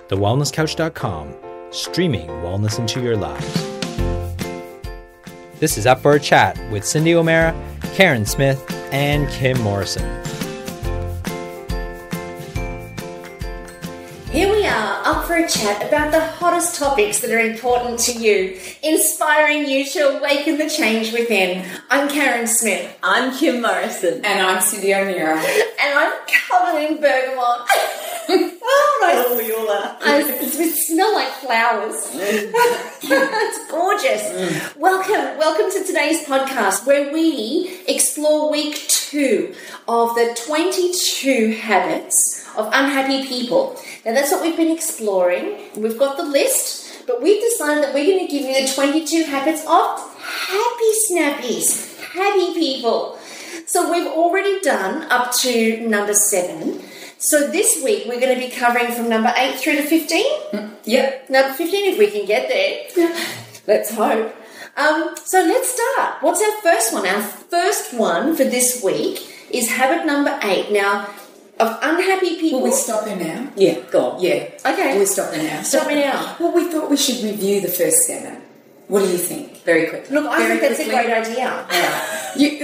thewellnesscouch.com, streaming wellness into your lives. This is Up for a Chat with Cyndi O'Meara, Carren Smith, and Kim Morrison. Here we are, up for a chat about the hottest topics that are important to you, inspiring you to awaken the change within. I'm Carren Smith. I'm Kim Morrison. And I'm Cyndi O'Meara. And I'm covered in bergamot. We all are. We smell like flowers. It's gorgeous. Welcome to today's podcast, where we explore week 2 of the 22 habits of unhappy people. Now, that's what we've been exploring. We've got the list, but we've decided that we're going to give you the 22 habits of happy snappies, happy people. So we've already done up to number 7. So this week we're going to be covering from number 8 through to 15. Yep. Number 15, if we can get there. Let's hope. So let's start. What's our first one? Our first one for this week is habit number 8. Now, of unhappy people... Will we stop here now? Yeah, go on. Yeah. Okay. We'll stop there now. Stop me now. Well, we thought we should review the first 7. What do you think? Very quickly. Look, I think that's a great idea.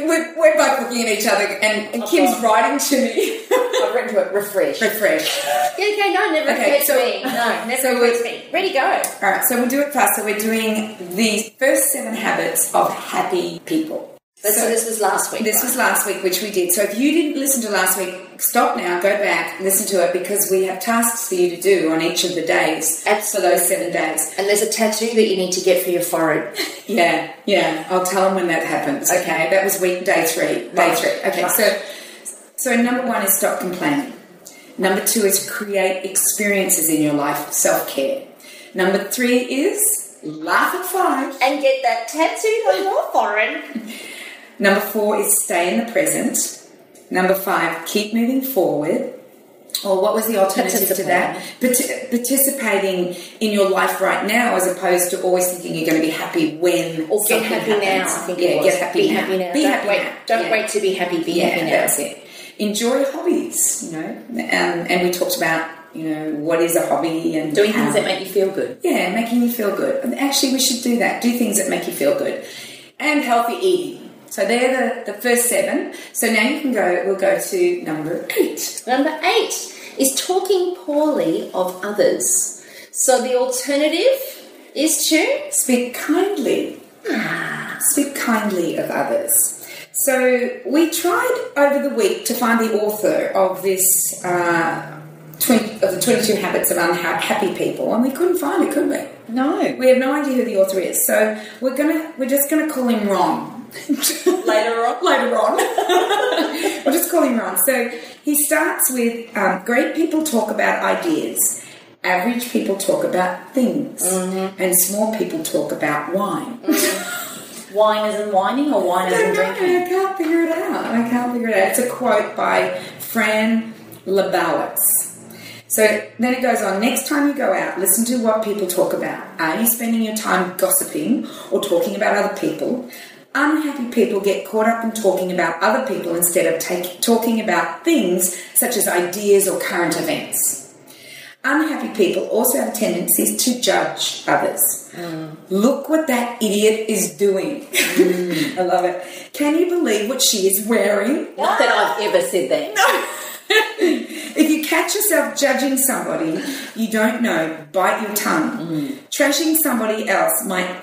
We're both looking at each other, and Kim's writing to me. I've written to it, refresh. Refresh. Okay, no, never affects me. No, never affects me. Ready, go. All right, so we'll do it fast. So we're doing the first 7 habits of happy people. So this was last week. This was last week, which we did. So if you didn't listen to last week, stop now, go back, listen to it, because we have tasks for you to do on each of the days. Absolutely. For those 7 days. And there's a tattoo that you need to get for your forehead. Yeah. I'll tell them when that happens. Okay, that was day 3. Day 3. Okay, right. So number 1 is stop complaining. Number 2 is create experiences in your life, self-care. Number 3 is laugh at 5. And get that tattoo on your forehead. Number 4 is stay in the present. Number 5, keep moving forward. Or what was the alternative to that? Participating in your life right now, as opposed to always thinking you're going to be happy when or get happy happens. now. I think get happy be now. Happy now. Be happy now. Don't wait to be happy. Be happy now. That's it. Enjoy hobbies. And we talked about what is a hobby and doing things that make you feel good. Yeah, making you feel good. And actually, we should do that. Do things that make you feel good, and healthy eating. So they're the first 7. So now we'll go to number 8. Number 8 is talking poorly of others. So the alternative is to... Speak kindly. Speak kindly of others. So we tried over the week to find the author of this... of the 22 habits of unhappy people, and we couldn't find it, could we? No. We have no idea who the author is. So we're just gonna call him Ron. Later on. We'll just call him Ron. So he starts with great people talk about ideas, average people talk about things, and small people talk about wine. Wine as in whining, or wine as in drinking? I can't figure it out. It's a quote by Fran Lebowitz. So then it goes on, next time you go out, listen to what people talk about. Are you spending your time gossiping or talking about other people? Unhappy people get caught up in talking about other people instead of talking about things such as ideas or current events. Unhappy people also have tendencies to judge others. Look what that idiot is doing. I love it. Can you believe what she is wearing? Not that I've ever said that. No. If you catch yourself judging somebody you don't know, bite your tongue. Trashing somebody else might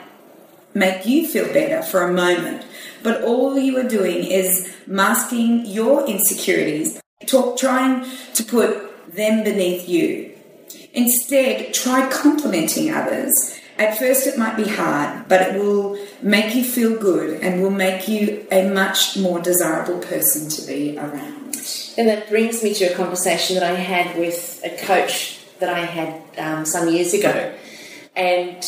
make you feel better for a moment, but all you are doing is masking your insecurities, trying to put them beneath you. Instead, try complimenting others. At first it might be hard, but it will make you feel good and will make you a much more desirable person to be around. And that brings me to a conversation that I had with a coach that I had some years ago. And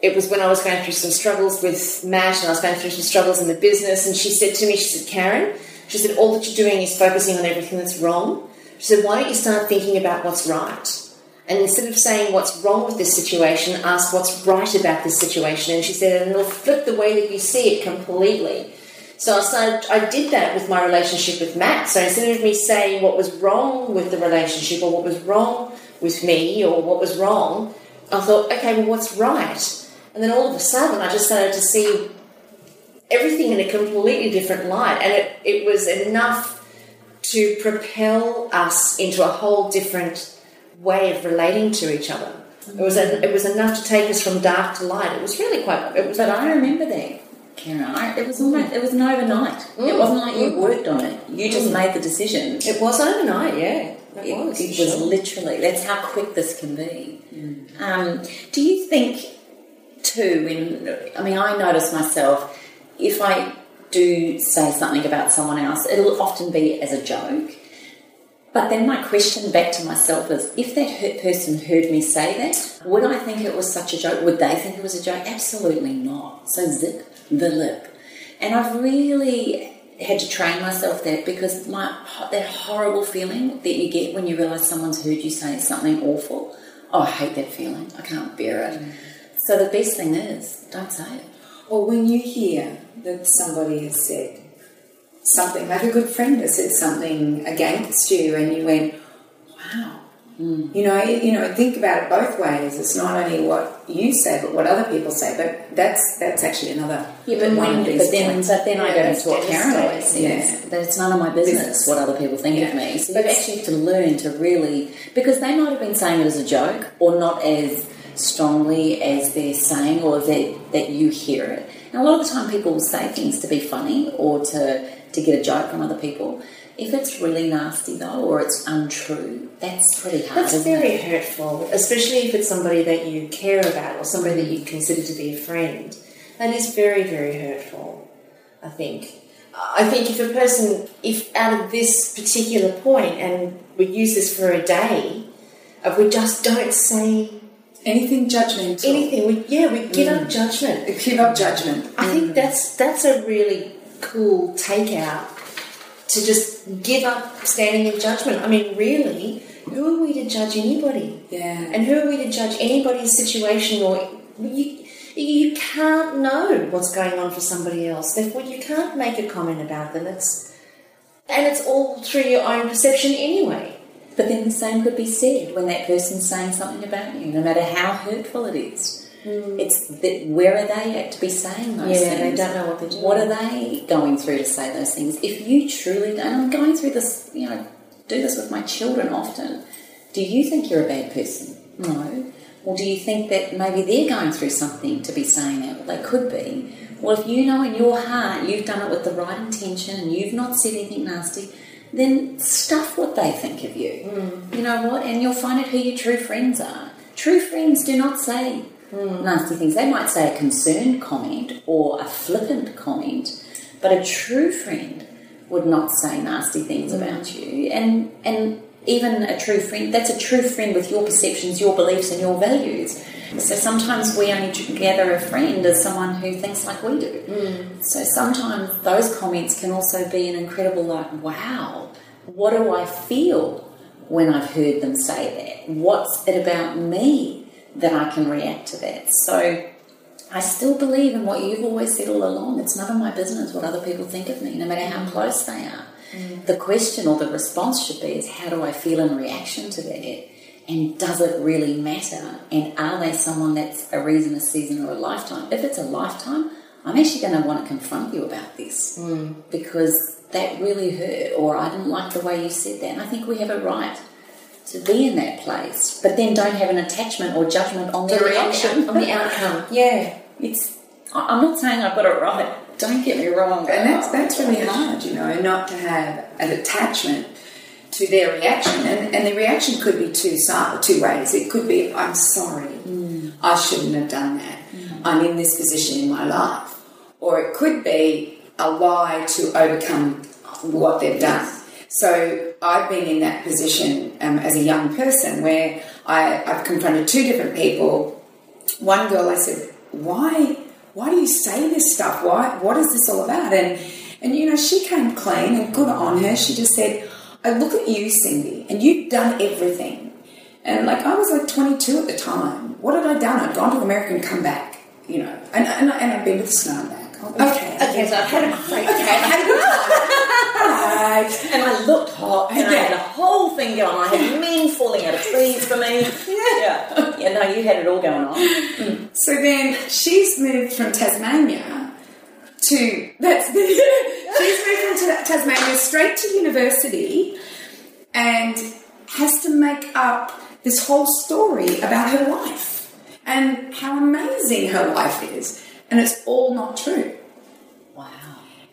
it was when I was going through some struggles with Matt, and I was going through some struggles in the business, and she said to me, she said, Carren, she said, all that you're doing is focusing on everything that's wrong. She said, why don't you start thinking about what's right? And instead of saying what's wrong with this situation, ask what's right about this situation. And she said, and it'll flip the way that you see it completely. So I did that with my relationship with Matt. So instead of me saying what was wrong with the relationship or what was wrong with me or what was wrong, I thought, okay, well, what's right? And then all of a sudden, I just started to see everything in a completely different light, and it was enough to propel us into a whole different way of relating to each other. It was enough to take us from dark to light. It was really quite. But I remember that, Karen. It was an overnight. It wasn't like you worked on it. You just made the decision. It was overnight. Yeah, it was literally. That's how quick this can be. Do you think too? I notice myself if I do say something about someone else, it'll often be as a joke. But then my question back to myself is, if that person heard me say that, would I think it was such a joke? Would they think it was a joke? Absolutely not. So zip the lip. And I've really had to train myself that, because that horrible feeling that you get when you realise someone's heard you say something awful, I hate that feeling. I can't bear it. So the best thing is, don't say it. Or when you hear that somebody has said something, like a good friend has said something against you, and you went, wow. You know, think about it both ways. It's not only what you say, but what other people say. But that's actually another. Yeah, but then I go into what Karen always says. That it's none of my business what other people think of me. So you actually have to learn to really, because they might have been saying it as a joke, or not as strongly as they're saying, or that you hear it. And a lot of the time people will say things to be funny or to get a joke from other people. If it's really nasty though, or it's untrue, that's pretty hard. That's very hurtful, especially if it's somebody that you care about or somebody that you consider to be a friend. That is very, very hurtful, I think. I think if out of this particular point, and we use this for a day, if we just don't say anything judgmental. Anything. We give up judgment. Give up judgment. I think that's a really cool takeout, to just give up standing in judgment. I mean, really, who are we to judge anybody? Yeah. And who are we to judge anybody's situation? Or you can't know what's going on for somebody else. Therefore, you can't make a comment about them. And it's all through your own perception anyway. But then the same could be said when that person's saying something about you, no matter how hurtful it is. It's that, where are they at to be saying those things? Yeah, they don't know what they're doing. What are they going through to say those things? If you truly don't, and I'm going through this, do this with my children often. Do you think you're a bad person? No. Or do you think that maybe they're going through something to be saying that? Well, they could be. Well, if you know in your heart you've done it with the right intention and you've not said anything nasty, then stuff what they think of you. You know what? And you'll find out who your true friends are. True friends do not say nasty things. They might say a concerned comment or a flippant comment, but a true friend would not say nasty things about you. And even a true friend, that's a true friend with your perceptions, your beliefs and your values. So sometimes we only gather a friend as someone who thinks like we do. So sometimes those comments can also be an incredible, like, wow, what do I feel when I've heard them say that? What's it about me that I can react to that? So I still believe in what you've always said all along. It's none of my business what other people think of me, no matter how close they are. The question or the response should be is, how do I feel in reaction to that? And does it really matter? And are they someone that's a reason, a season, or a lifetime? If it's a lifetime, I'm actually going to want to confront you about this because that really hurt, or I didn't like the way you said that. And I think we have a right to be in that place, but then don't have an attachment or judgment on the reaction, on the outcome. Yeah, I'm not saying I've got it right. Don't get me wrong. And that's really hard, not to have an attachment to their reaction. And the reaction could be two ways. It could be, I'm sorry, I shouldn't have done that. I'm in this position in my life. Or it could be a lie to overcome what they've done. So I've been in that position as a young person where I've confronted two different people. One girl, I said, why do you say this stuff? What is this all about? And she came clean, and good on her. She just said, I look at you, Cyndi, and you've done everything. And I was 22 at the time. What had I done? I'd gone to America and come back, and I'd been with the snowman. Okay, so I've had a great I had a good time. right. And I looked hot, and I had a whole thing going on. I had men falling out of trees for me. Yeah, no, you had it all going on. So then she's moved from Tasmania she's moved from Tasmania straight to university and has to make up this whole story about her life and how amazing her life is. And it's all not true. Wow.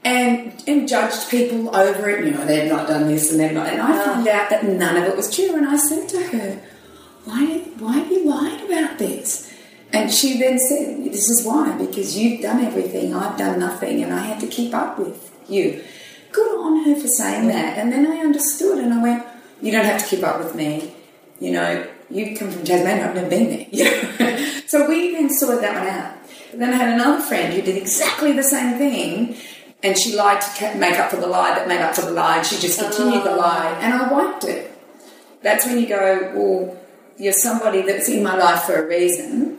And judged people over it, they've not done this and they've not. And I found out that none of it was true. And I said to her, why have you lied about this? And she then said, this is why, because you've done everything, I've done nothing, and I had to keep up with you. Good on her for saying that. And then I understood, and I went, you don't have to keep up with me. You come from Tasmania, I've never been there. So we then sorted that one out. But then I had another friend who did exactly the same thing, and she lied to make up for the lie that made up for the lie, and she just continued the lie, and I wiped it. That's when you go, well, you're somebody that's in my life for a reason,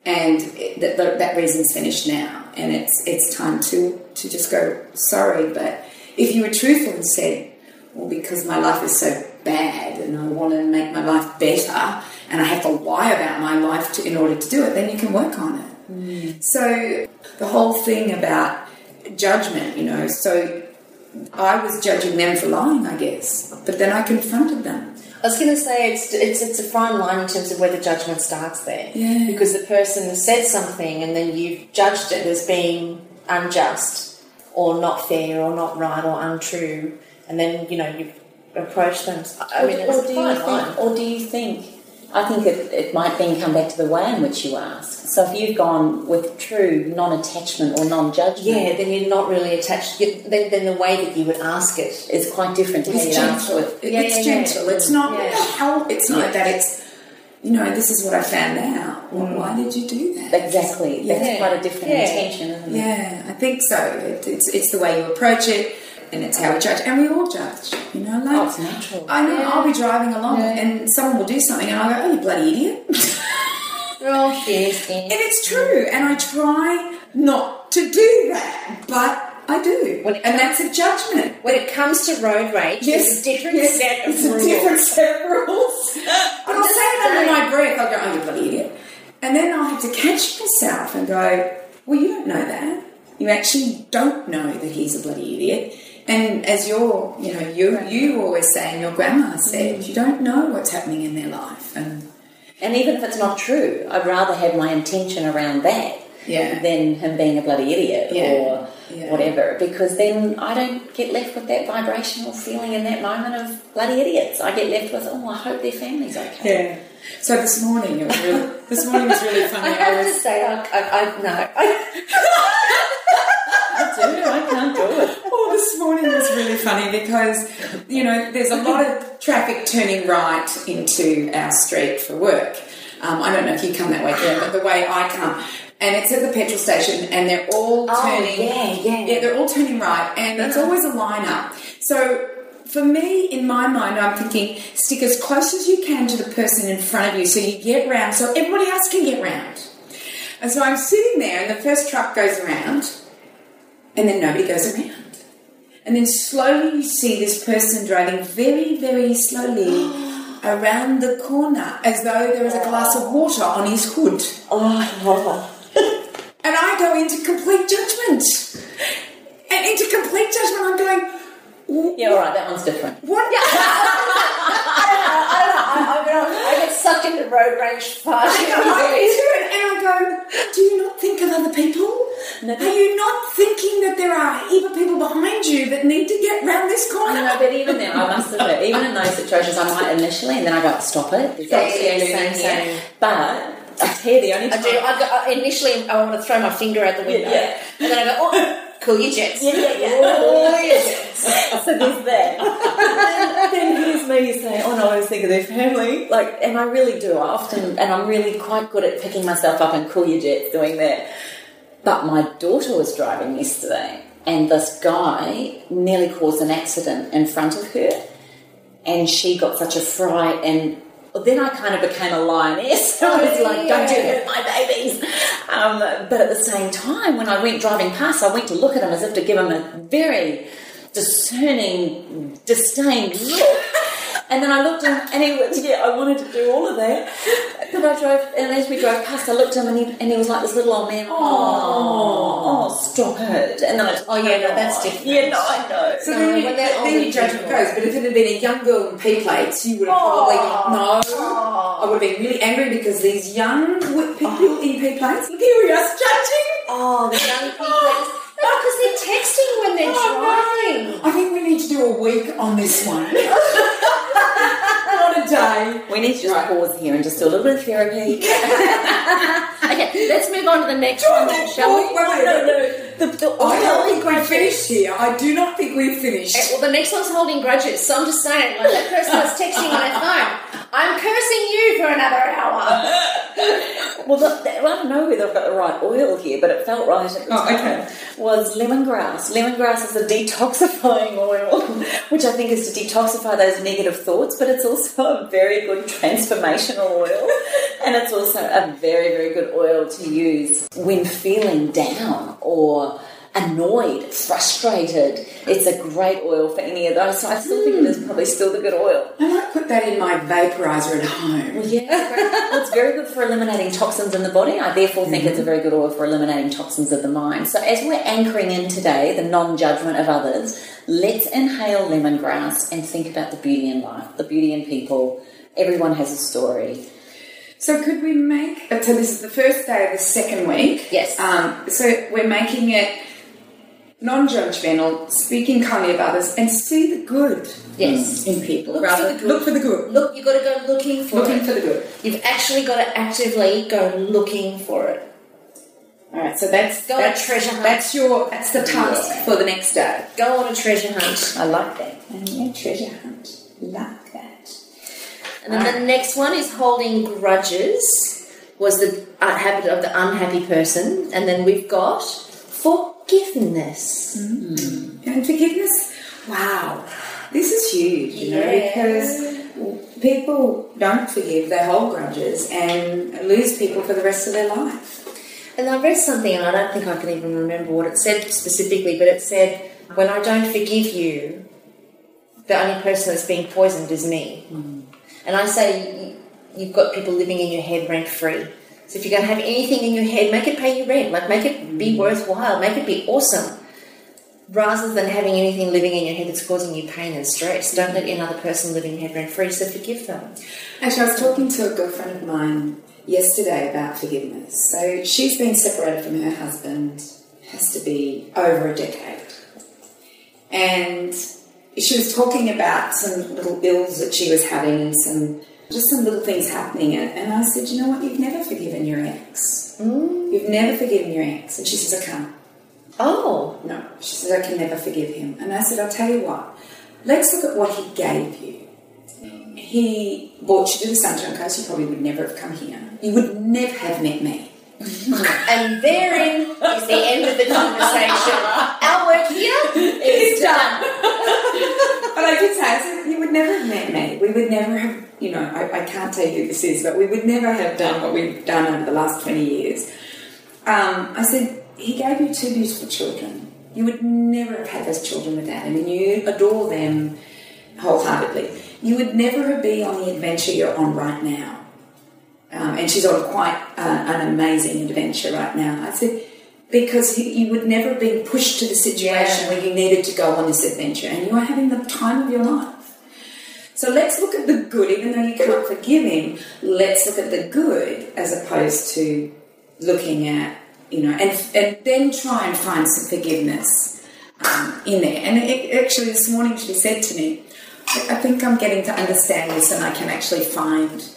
and that reason's finished now, and it's time to just go, sorry. But if you were truthful and said, well, because my life is so bad and I want to make my life better and I have to lie about my life in order to do it, then you can work on it. So the whole thing about judgment, so I was judging them for lying, I guess, but then I confronted them. I was going to say it's a fine line in terms of where the judgment starts there. Yeah. Because the person said something and then you've judged it as being unjust or not fair or not right or untrue, and then, you've approached them. I mean, it's a fine line. Or do you think, I think it might then come back to the way in which you ask. So if you've gone with true non-attachment or non-judgment... Yeah, then you're not really attached. Then the way that you would ask it is quite different to how you ask it. It's gentle. It's not help. It's not that it's, this is what I found out. Well, why did you do that? Exactly. That's quite a different intention, isn't it? Yeah, I think so. It's the way you approach it, and it's how we judge. And we all judge, it's natural. I know, I'll be driving along and someone will do something and I'll go, oh, you bloody idiot. Oh, yes. And it's true, and I try not to do that, but I do, and that's a judgment. When it comes to road rage, there's a different set of rules. It's a different set of rules. But I'll say it under my breath. I'll go, oh, you bloody idiot. And then I'll have to catch myself and go, well, you don't know that. You actually don't know that he's a bloody idiot. And as you always say, and your grandma said, you don't know what's happening in their life. And even if it's not true, I'd rather have my intention around that than him being a bloody idiot or whatever, because then I don't get left with that vibrational feeling in that moment of bloody idiots. I get left with, I hope their family's okay. Yeah. So this morning was really funny. I have to say, I can't do it. Oh, this morning was really funny because, there's a lot of traffic turning right into our street for work. I don't know if you come that way, but the way I come. And it's at the petrol station and they're all turning... Yeah, they're all turning right, and it's always a line-up. So for me, in my mind, I'm thinking, stick as close as you can to the person in front of you so you get round, so everybody else can get round. And so I'm sitting there and the first truck goes around and then nobody goes around. And then slowly you see this person driving very, very slowly around the corner as though there was a glass of water on his hood. And I go into complete judgment. And into complete judgment, I'm going... Yeah, all right, that one's different. What? Yeah. I don't know. I get sucked into road rage fast. And I go, do you not think of other people? No, are you not thinking that there are heap of people behind you that need to get round this corner? No, but even then, I must admit, even in those situations, I might initially, and then I go, stop it. Same. But I tell you, the only time... Initially, I want to throw my finger out the window. Yeah. And then I go, cool your jets. Yeah. Cool your jets. So there's that. then here's me saying, oh no, I always think of their family. And I really do. I often, and I'm really quite good at picking myself up and cool your jets doing that. But my daughter was driving yesterday and this guy nearly caused an accident in front of her and she got such a fright, and then I kind of became a lioness. I was like, don't do hurt my babies. But at the same time, when I went driving past, I went to look at him as if to give him a very discerning, disdained look. And then I looked at him, and he was, I wanted to do all of that. But as we drove past, I looked at him, and he was like this little old man. Oh, stop it. And then I that's different. Yeah, no, I know. So then your judgment goes. But if it had been a young girl in P plates, you would have probably I would have been really angry because these young people in P plates, here we are judging. Oh, the young P plates. No, because they're texting when they're driving. I think we need to do a week on this one. Not a day. We need to just pause here and just do a little bit of therapy. Okay, let's move on to the next one, shall we? No. I don't think we've finished here. I do not think we've finished. Well, the next one's holding grudges, so I'm just saying, like that person was texting on their phone. I'm cursing you for another hour. Well, I don't know whether I've got the right oil here, but it felt right at the time. Okay. Was lemongrass. Lemongrass is a detoxifying oil, which I think is to detoxify those negative thoughts, but it's also a very good transformational oil, and it's also a very, very good oil to use when feeling down or annoyed, frustrated. It's a great oil for any of those. So I still think it is probably still the good oil. I might put that in my vaporizer at home. Well, yeah, well, it's very good for eliminating toxins in the body. I therefore think it's a very good oil for eliminating toxins of the mind. So as we're anchoring in today, the non-judgment of others, let's inhale lemongrass and think about the beauty in life, the beauty in people. Everyone has a story. So could we make... So this is the first day of the second week. Yes. So we're making it non-judgmental, speaking kindly of others, and see the good in people. Look for the good. Look, you've got to go looking for the good. You've actually got to actively go looking for it. All right, so that's on a treasure hunt. That's the task for the next day. Go on a treasure hunt. I like that. And yeah, treasure hunt. Like that. And then the next one is holding grudges, was the habit of the unhappy person. And then we've got forgiveness. And forgiveness, wow, this is huge, you know, because people don't forgive, they hold grudges and lose people for the rest of their life. And I read something, and I don't think I can even remember what it said specifically, but it said, when I don't forgive you, the only person that's being poisoned is me. And I say, you've got people living in your head rent-free. So if you're going to have anything in your head, make it pay your rent. Like, make it be worthwhile. Make it be awesome. Rather than having anything living in your head that's causing you pain and stress. Don't let another person live in your head rent-free, so forgive them. Actually, I was talking to a girlfriend of mine yesterday about forgiveness. So she's been separated from her husband, has to be over a decade. And she was talking about some little ills that she was having and some little things happening. And I said, you know what, you've never forgiven your ex. You've never forgiven your ex. And she says, I can't. Oh. No. She says, I can never forgive him. And I said, I'll tell you what, let's look at what he gave you. He brought you to the Sunshine Coast. You probably would never have come here. You would never have met me. And therein is the end of the conversation. Our work here is done. But I did say, I said, you would never have met me. We would never have, you know, I can't tell you who this is, but we would never have done what we've done over the last 20 years. I said, he gave you 2 beautiful children. You would never have had those children without him, and you adore them wholeheartedly. You would never be on the adventure you're on right now. And she's on quite an amazing adventure right now. I said, because you would never have been pushed to the situation where you needed to go on this adventure, and you are having the time of your life. So let's look at the good, even though you can't forgive him, let's look at the good as opposed to looking at, you know, and then try and find some forgiveness in there. And actually this morning she said to me, I think I'm getting to understand this and I can actually find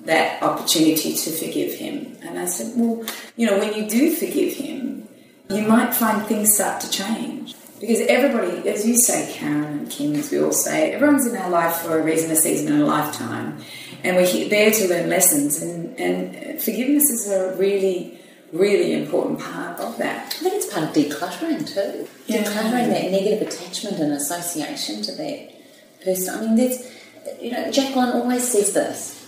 that opportunity to forgive him. And I said, well, you know, when you do forgive him, you might find things start to change. Because everybody, as you say, Carren and Kim, as we all say, everyone's in our life for a reason, a season, and a lifetime. And we're there to learn lessons. And forgiveness is a really, really important part of that. I think it's part of decluttering too. Yeah. Decluttering that negative attachment and association to that person. I mean, there's, you know, Jacqueline always says this.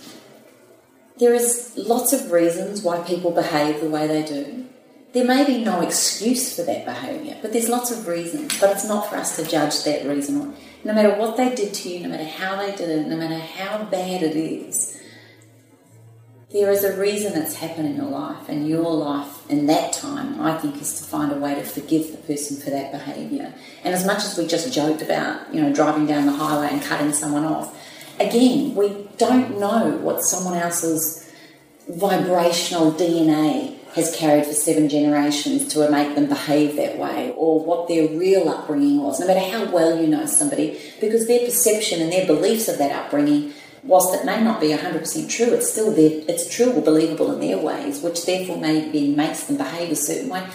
There is lots of reasons why people behave the way they do. there may be no excuse for that behaviour, but there's lots of reasons. But it's not for us to judge that reason. No matter what they did to you, no matter how they did it, no matter how bad it is, there is a reason it's happened in your life, and your life in that time, I think, is to find a way to forgive the person for that behaviour. And as much as we just joked about, driving down the highway and cutting someone off, again, we don't know what someone else's vibrational DNA has carried for 7 generations to make them behave that way, or what their real upbringing was, no matter how well you know somebody, because their perception and their beliefs of that upbringing, whilst it may not be 100% true, it's still it's true or believable in their ways, which therefore maybe makes them behave a certain way.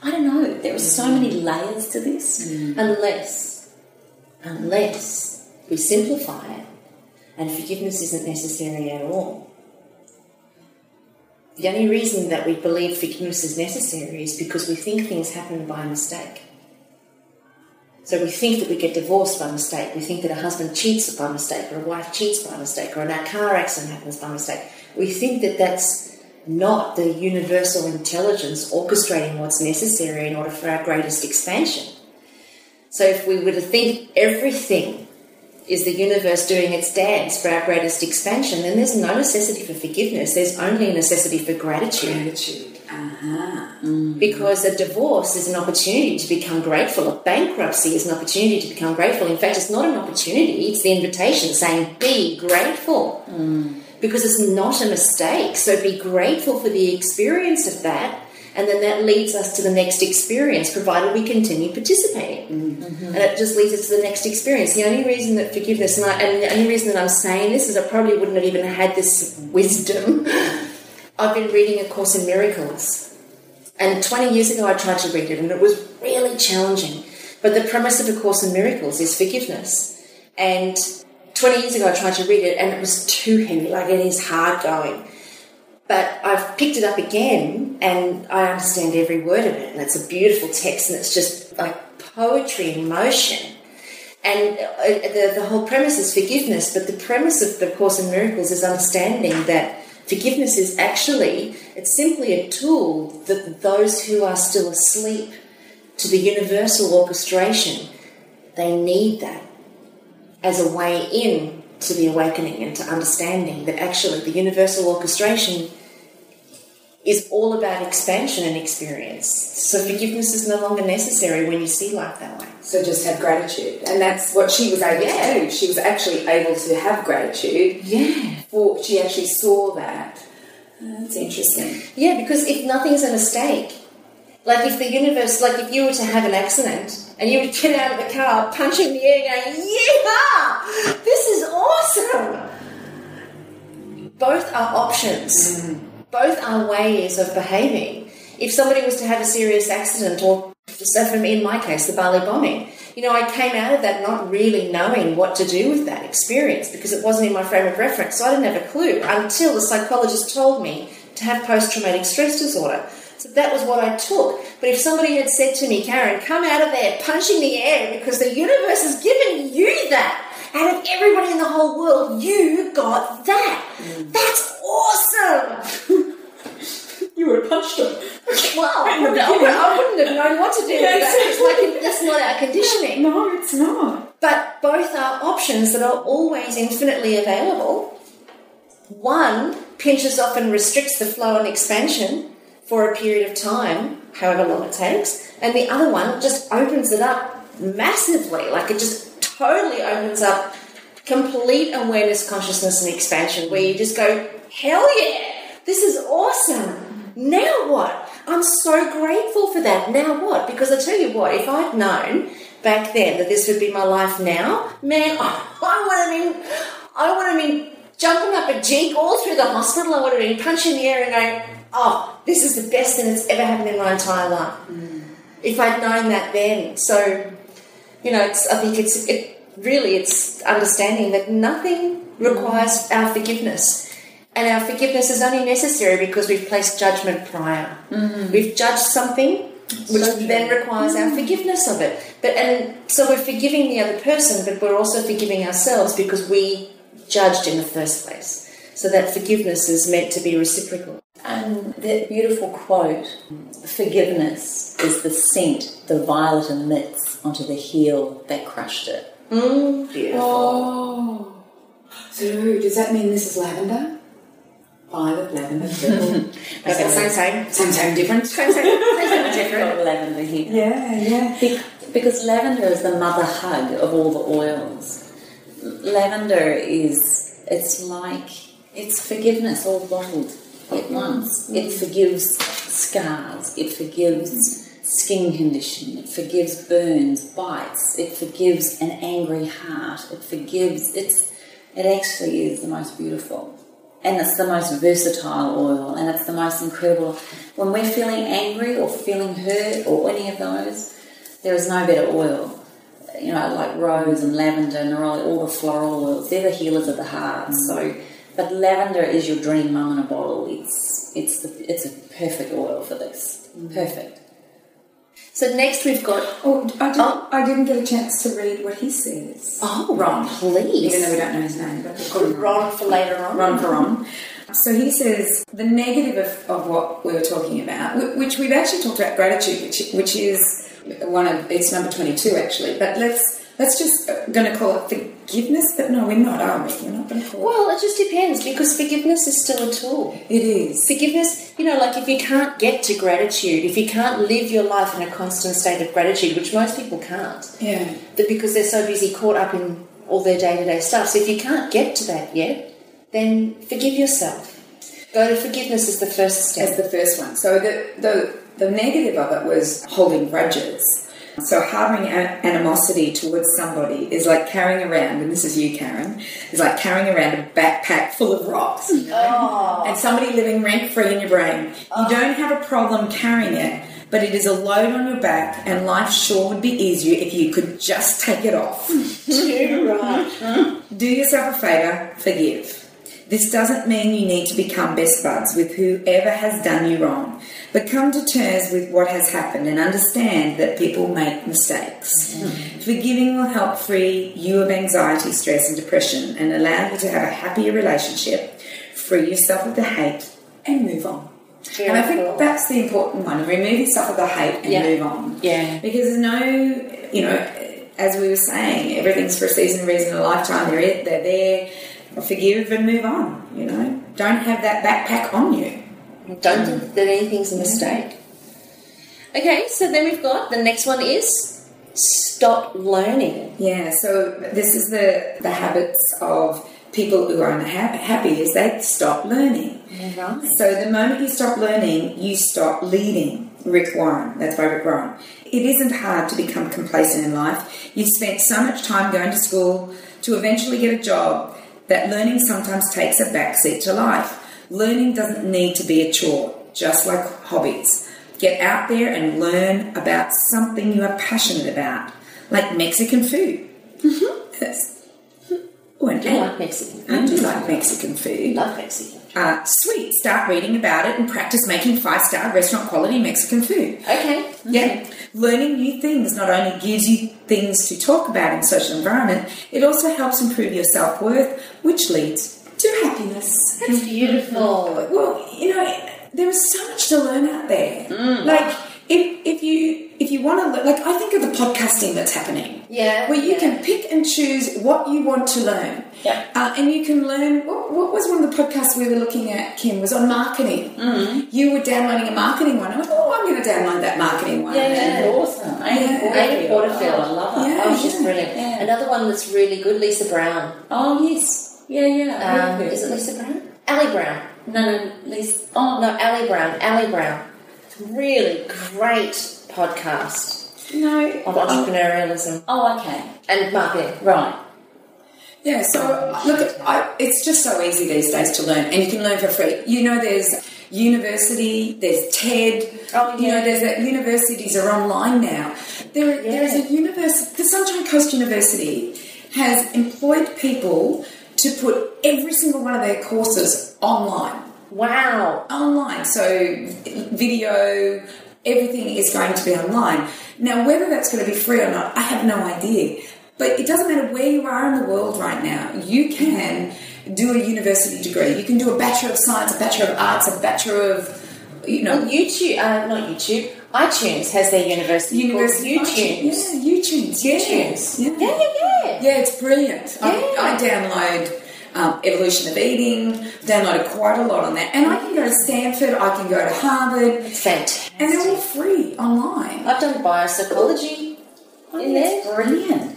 I don't know. There are so many layers to this. Unless we simplify it and forgiveness isn't necessary at all. The only reason that we believe forgiveness is necessary is because we think things happen by mistake. So we think that we get divorced by mistake. We think that a husband cheats by mistake, or a wife cheats by mistake, or a car accident happens by mistake. We think that that's not the universal intelligence orchestrating what's necessary in order for our greatest expansion. So if we were to think everything is the universe doing its dance for our greatest expansion, then there's no necessity for forgiveness. There's only a necessity for gratitude. Because a divorce is an opportunity to become grateful. A bankruptcy is an opportunity to become grateful. In fact, it's not an opportunity, it's the invitation saying, be grateful. Because it's not a mistake. So be grateful for the experience of that, and then that leads us to the next experience, provided we continue participating. And it just leads us to the next experience. The only reason that forgiveness, and the only reason that I'm saying this is I probably wouldn't have even had this wisdom. I've been reading A Course in Miracles. And 20 years ago I tried to read it, and it was really challenging. But the premise of A Course in Miracles is forgiveness. And 20 years ago I tried to read it, and it was too heavy, like it is hard going. But I've picked it up again, and I understand every word of it, and it's a beautiful text, and it's just like poetry in motion. And the whole premise is forgiveness, but the premise of the Course in Miracles is understanding that forgiveness is actually, it's simply a tool that those who are still asleep to the universal orchestration, they need that as a way in to the awakening and to understanding that actually the universal orchestration is all about expansion and experience. So forgiveness is no longer necessary when you see life that way. So just have gratitude. And that's what she was able to do. She was actually able to have gratitude. For she actually saw that. That's interesting. Yeah, because if nothing's a mistake, like if the universe, like if you were to have an accident and you would get out of the car, punching the air, going, yeah, this is awesome. Both are options. Both are ways of behaving. If somebody was to have a serious accident, or so from in my case, the Bali bombing, I came out of that not really knowing what to do with that experience because it wasn't in my frame of reference. So I didn't have a clue until the psychologist told me to have post-traumatic stress disorder. So that was what I took. But if somebody had said to me, Carren, come out of there punching the air because the universe has given you that. Out of everybody in the whole world, you got that. That's awesome. You would have punched them. Well, I wouldn't have known what to do with that. That's not our conditioning. No, it's not. But both are options that are always infinitely available. One pinches off and restricts the flow and expansion for a period of time, however long it takes, and the other one just opens it up massively, like it just totally opens up complete awareness, consciousness, and expansion, where you just go, hell yeah, this is awesome. Now what? I'm so grateful for that. Now what? Because I tell you what, if I'd known back then that this would be my life now, man, I would have been jumping up a jig all through the hospital. I would have been punching the air and going, oh, this is the best thing that's ever happened in my entire life. If I'd known that then. So, I think it's understanding that nothing requires our forgiveness. And our forgiveness is only necessary because we've placed judgment prior. We've judged something, which then requires our forgiveness of it. So we're forgiving the other person, but we're also forgiving ourselves because we judged in the first place. So that forgiveness is meant to be reciprocal. And that beautiful quote, forgiveness is the scent the violet emits onto the heel that crushed it. Beautiful. Oh. So does that mean this is lavender? Violet, lavender, purple. Same, different. Same, different. Got lavender here. Yeah. Because lavender is the mother hug of all the oils. Lavender it's forgiveness all bottled at once. It forgives scars, it forgives skin condition, it forgives burns, bites, it forgives an angry heart, it actually is the most beautiful. And it's the most versatile oil, and it's the most incredible. When we're feeling angry or feeling hurt or any of those, there is no better oil. You know, like rose and lavender and all the floral oils, they're the healers of the heart. But lavender is your dream mum in a bottle. It's a perfect oil for this. Perfect. So next we've got... I didn't get a chance to read what he says. Oh, Ron, please. Even though we don't know his name, but we'll call him Ron for later on. Ron for Ron. So he says the negative of what we were talking about, which we've actually talked about, gratitude, which is it's number 22 actually. But let's just going to call it forgiveness. But no, we're not, are we? We're not going to call it. Well, it just depends, because forgiveness is still a tool. It is. Forgiveness, like if you can't get to gratitude, if you can't live your life in a constant state of gratitude, which most people can't, because they're so busy caught up in all their day-to-day stuff. So if you can't get to that yet, then forgive yourself. Go to forgiveness as the first step. As the first one. So the negative of it was holding grudges. So harbouring animosity towards somebody is like carrying around, and this is you, Carren, is like carrying around a backpack full of rocks, and somebody living rent-free in your brain. You don't have a problem carrying it, but it is a load on your back, and life sure would be easier if you could just take it off. Too right. Do yourself a favour, forgive. This doesn't mean you need to become best buds with whoever has done you wrong, but come to terms with what has happened and understand that people make mistakes. Forgiving will help free you of anxiety, stress and depression, and allow you to have a happier relationship, free yourself of the hate and move on. Very and I think cool. that's the important one, remove yourself of the hate and move on. Yeah. Because there's no, as we were saying, everything's for a season, reason, a lifetime. They're there. Forgive and move on, Don't have that backpack on you. Don't think that anything's a mistake. Okay, so then we've got, the next one is stop learning. Yeah, so this is the habits of people who are unhappy, is they stop learning. Right. So the moment you stop learning, you stop leading. Rick Warren, that's by Rick Warren. It isn't hard to become complacent in life. You've spent so much time going to school to eventually get a job that learning sometimes takes a backseat to life. Learning doesn't need to be a chore, just like hobbies. Get out there and learn about something you are passionate about, like Mexican food. Yes. Oh, and Do you like Mexican food? I do like Mexican food. Love Mexican food. Sweet. Start reading about it and practice making 5-star restaurant quality Mexican food. Okay. Yeah. Learning new things not only gives you things to talk about in social environment, it also helps improve your self-worth, which leads to happiness. That's beautiful. Well, there is so much to learn out there. Like, if you want to learn, like, I think of the podcasting that's happening. Yeah. Where you can pick and choose what you want to learn. Yeah. And you can learn, what was one of the podcasts we were looking at, Kim, was on marketing. You were downloading a marketing one. I went, I'm going to download that marketing one. Yeah. Awesome. Amy Porterfield, I love her. Yeah, she's brilliant. Yeah. Another one that's really good, Lisa Brown. Oh, yes. Yeah. Is it Lisa Brown? Ali Brown. No, Lisa. Oh, no, Ali Brown. Ali Brown. Really great podcast No. of entrepreneurialism Oh, okay. and marketing. Right. Yeah, so look, it's just so easy these days to learn, and you can learn for free. There's university, there's TED. Oh, yeah. There's that universities are online now. There is a university, the Sunshine Coast University has employed people to put every single one of their courses online. Wow. Online, so video, everything is going to be online. Now, whether that's going to be free or not, I have no idea. But it doesn't matter where you are in the world right now. You can do a university degree. You can do a Bachelor of Science, a Bachelor of Arts, a Bachelor of, Well, YouTube, not YouTube, iTunes has their university called YouTunes. Yeah, YouTunes. Yeah. YouTunes. Yeah. Yeah, it's brilliant. I download Evolution of Eating, downloaded quite a lot on that. And I can go to Stanford, I can go to Harvard. It's fantastic. And they're all free online. I've done biopsychology in there. That's brilliant.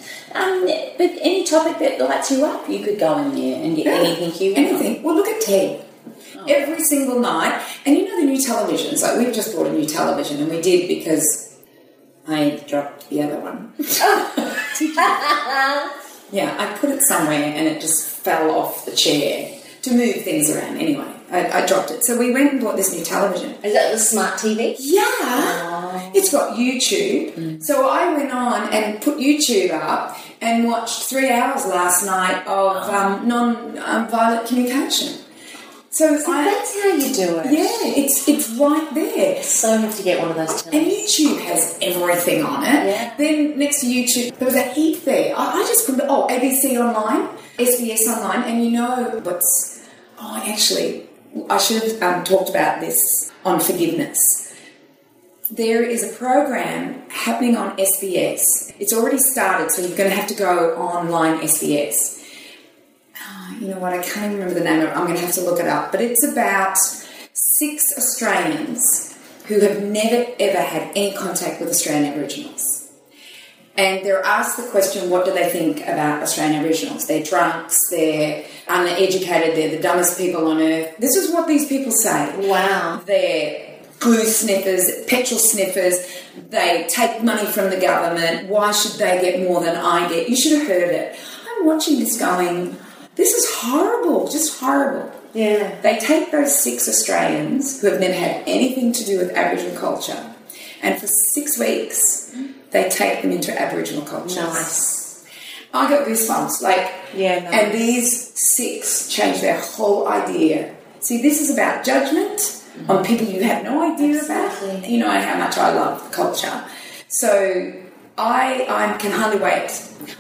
But any topic that lights you up, you could go in there and get anything you want. Anything. Well, look at Ted. Every single night. And you know the new televisions, like we've just bought a new television, and we did because I dropped the other one. Yeah, I put it somewhere and it just fell off the chair to move things around. Anyway, I dropped it. So we went and bought this new television. Is that the smart TV? Yeah. Oh. It's got YouTube. So I went on and put YouTube up and watched 3 hours last night of non-violent communication. So that's how you do it. Yeah, it's right there. So have to get one of those And YouTube has everything on it. Yeah. Then next to YouTube, there was a heap there. I just couldn't. Oh, ABC Online, SBS Online, and you know what's? Oh, actually, I should have talked about this on forgiveness. There is a program happening on SBS. It's already started, so you're going to have to go online SBS. You know what, I can't remember the name of it. I'm going to have to look it up. But it's about 6 Australians who have never, ever had any contact with Australian Aboriginals. And they're asked the question, what do they think about Australian Aboriginals? They're drunks, they're uneducated, they're the dumbest people on earth. This is what these people say. Wow. They're glue sniffers, petrol sniffers, they take money from the government. Why should they get more than I get? You should have heard it. I'm watching this going... This is horrible, just horrible. Yeah. They take those 6 Australians who have never had anything to do with Aboriginal culture, and for 6 weeks, they take them into Aboriginal culture. Nice. I got goosebumps. Nice. And these 6 changed their whole idea. See, this is about judgment on people you have no idea about. You know how much I love the culture. So I can hardly wait.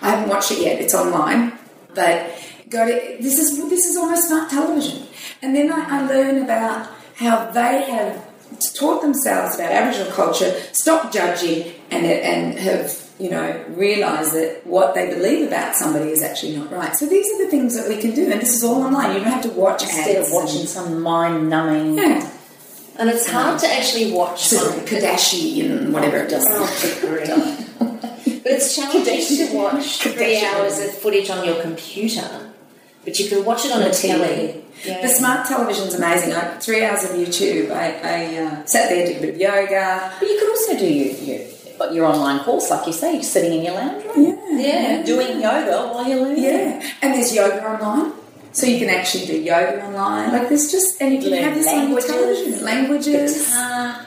I haven't watched it yet. It's online, but... This is almost smart television. And then I learn about how they have taught themselves about Aboriginal culture, stopped judging, and have, realised that what they believe about somebody is actually not right. So these are the things that we can do, and this is all online. You don't have to watch instead ads of watching some mind-numbing... Yeah. And it's hard to actually watch Kardashian, whatever it does. But it's challenging to watch 3 hours of footage on your computer. But you can watch it on a telly. Yeah. The smart television's amazing. 3 hours of YouTube. I sat there, did a bit of yoga. But you could also do your online course, like you say, you're sitting in your lounge room. Yeah. Doing yoga while you're learning. Yeah. And there's yoga online. So you can actually do yoga online. And you can have this on your television. Languages. Guitar.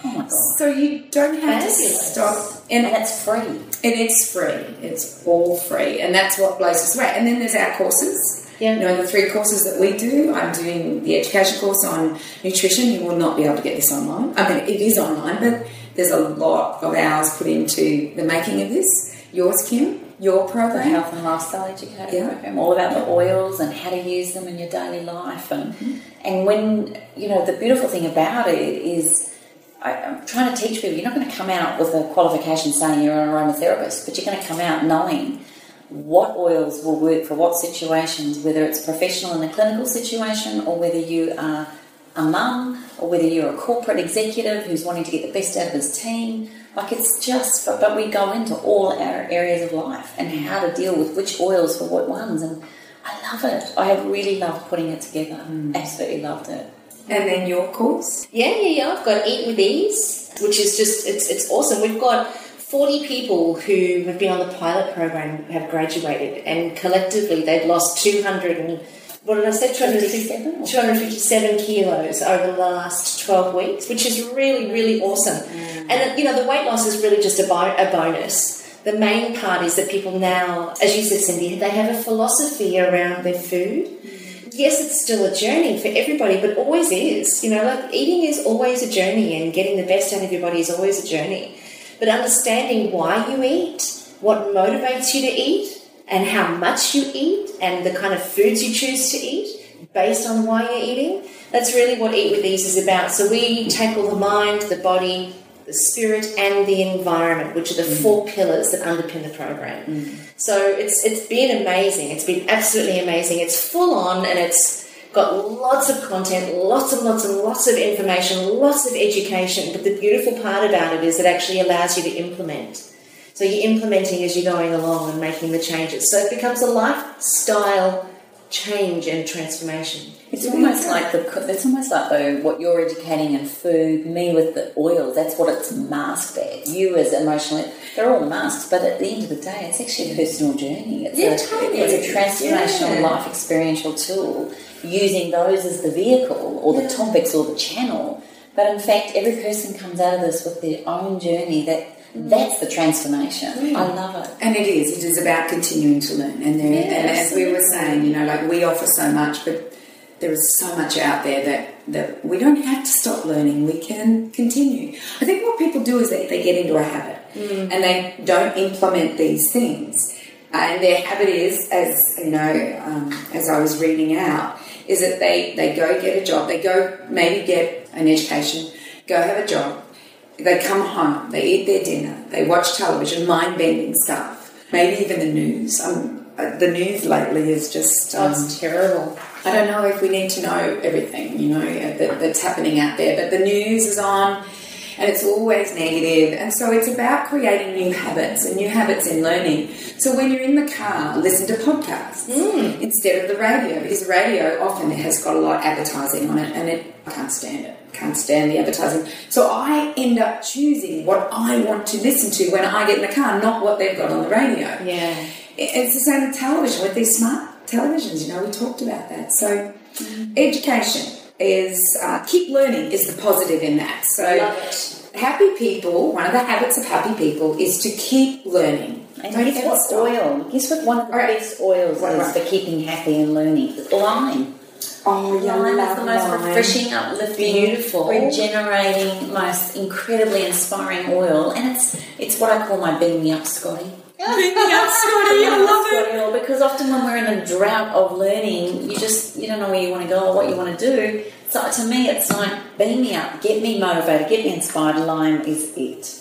Oh my God. So you don't have to stop. And that's free. And it's free. It's all free. And that's what blows us away. And then there's our courses. Yeah. The 3 courses that we do. I'm doing the education course on nutrition. You will not be able to get this online. I mean, it is online, but there's a lot of hours put into the making of this. Yours, Kim? Your program? The Health and Lifestyle Educator program. All about the oils and how to use them in your daily life. And when, the beautiful thing about it is... I'm trying to teach people, you're not going to come out with a qualification saying you're an aromatherapist, but you're going to come out knowing what oils will work for what situations, whether it's professional in a clinical situation or whether you are a mum or whether you're a corporate executive who's wanting to get the best out of his team. But we go into all our areas of life and how to deal with which oils for what ones. And I love it. I have really loved putting it together. Absolutely loved it. And then your course? Yeah. I've got Eat with Ease, which is just, it's awesome. We've got 40 people who have been on the pilot program have graduated, and collectively they've lost 257 kilos over the last 12 weeks, which is really, really awesome. And, the weight loss is really just a bonus. The main part is that people now, as you said, Cyndi, they have a philosophy around their food. Yes, it's still a journey for everybody, but always is. Eating is always a journey, and getting the best out of your body is always a journey. But understanding why you eat, what motivates you to eat, and how much you eat and the kind of foods you choose to eat based on why you're eating. That's really what Eat With Ease is about. So we tackle the mind, the body, the spirit, and the environment, which are the four pillars that underpin the program. So it's been amazing. It's been absolutely amazing. It's full on, and it's got lots of content, lots of information, lots of education. But the beautiful part about it is it actually allows you to implement. So you're implementing as you're going along and making the changes. So it becomes a lifestyle change and transformation. It's almost like though what you're educating in food, me with the oils, that's what it's masked at. You as emotionally, they're all masks, but at the end of the day, it's actually a personal journey. It's a transformational life experiential tool, using those as the vehicle or the topics or the channel. But in fact, every person comes out of this with their own journey. That's the transformation. I love it. And it is about continuing to learn. And as we were saying, like we offer so much, but there is so much out there that we don't have to stop learning. We can continue. I think what people do is they get into a habit and they don't implement these things. And their habit is, as I was reading out, is that they go get a job, they go maybe get an education, go have a job, they come home, they eat their dinner, they watch television, mind-bending stuff, maybe even the news. The news lately is just... it's terrible. I don't know if we need to know everything, that's happening out there, but the news is on and it's always negative. And so it's about creating new habits and new habits in learning. So when you're in the car, listen to podcasts instead of the radio, because the radio often has got a lot of advertising on it, and I can't stand it. Can't stand the advertising. So I end up choosing what I want to listen to when I get in the car, not what they've got on the radio. Yeah. It's the same with television, with these smart televisions, we talked about that. So education is, keep learning is the positive in that. So love it. Happy people, one of the habits of happy people is to keep learning. And guess what oil? Guess what one of the best oils is for keeping happy and learning? Lime. Oh, yeah, lime is the most refreshing, uplifting, beautiful, regenerating, most incredibly inspiring oil, and it's what I call my beam me up, Scotty. Scotty, I love it. Because often when we're in a drought of learning, you don't know where you want to go or what you want to do. So to me, it's like, beam me up, get me motivated, get me inspired. Lime is it.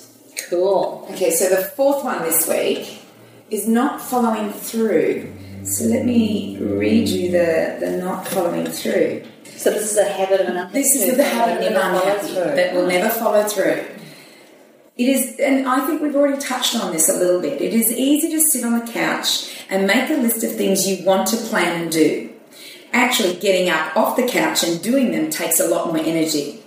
Cool. Okay, so the fourth one this week is not following through. So let me read you the not following through. So this is a habit of an unhappy. This is the habit of an unhappy that will never follow through. It is, and I think we've already touched on this a little bit. It is easy to sit on the couch and make a list of things you want to plan and do. Actually, getting up off the couch and doing them takes a lot more energy.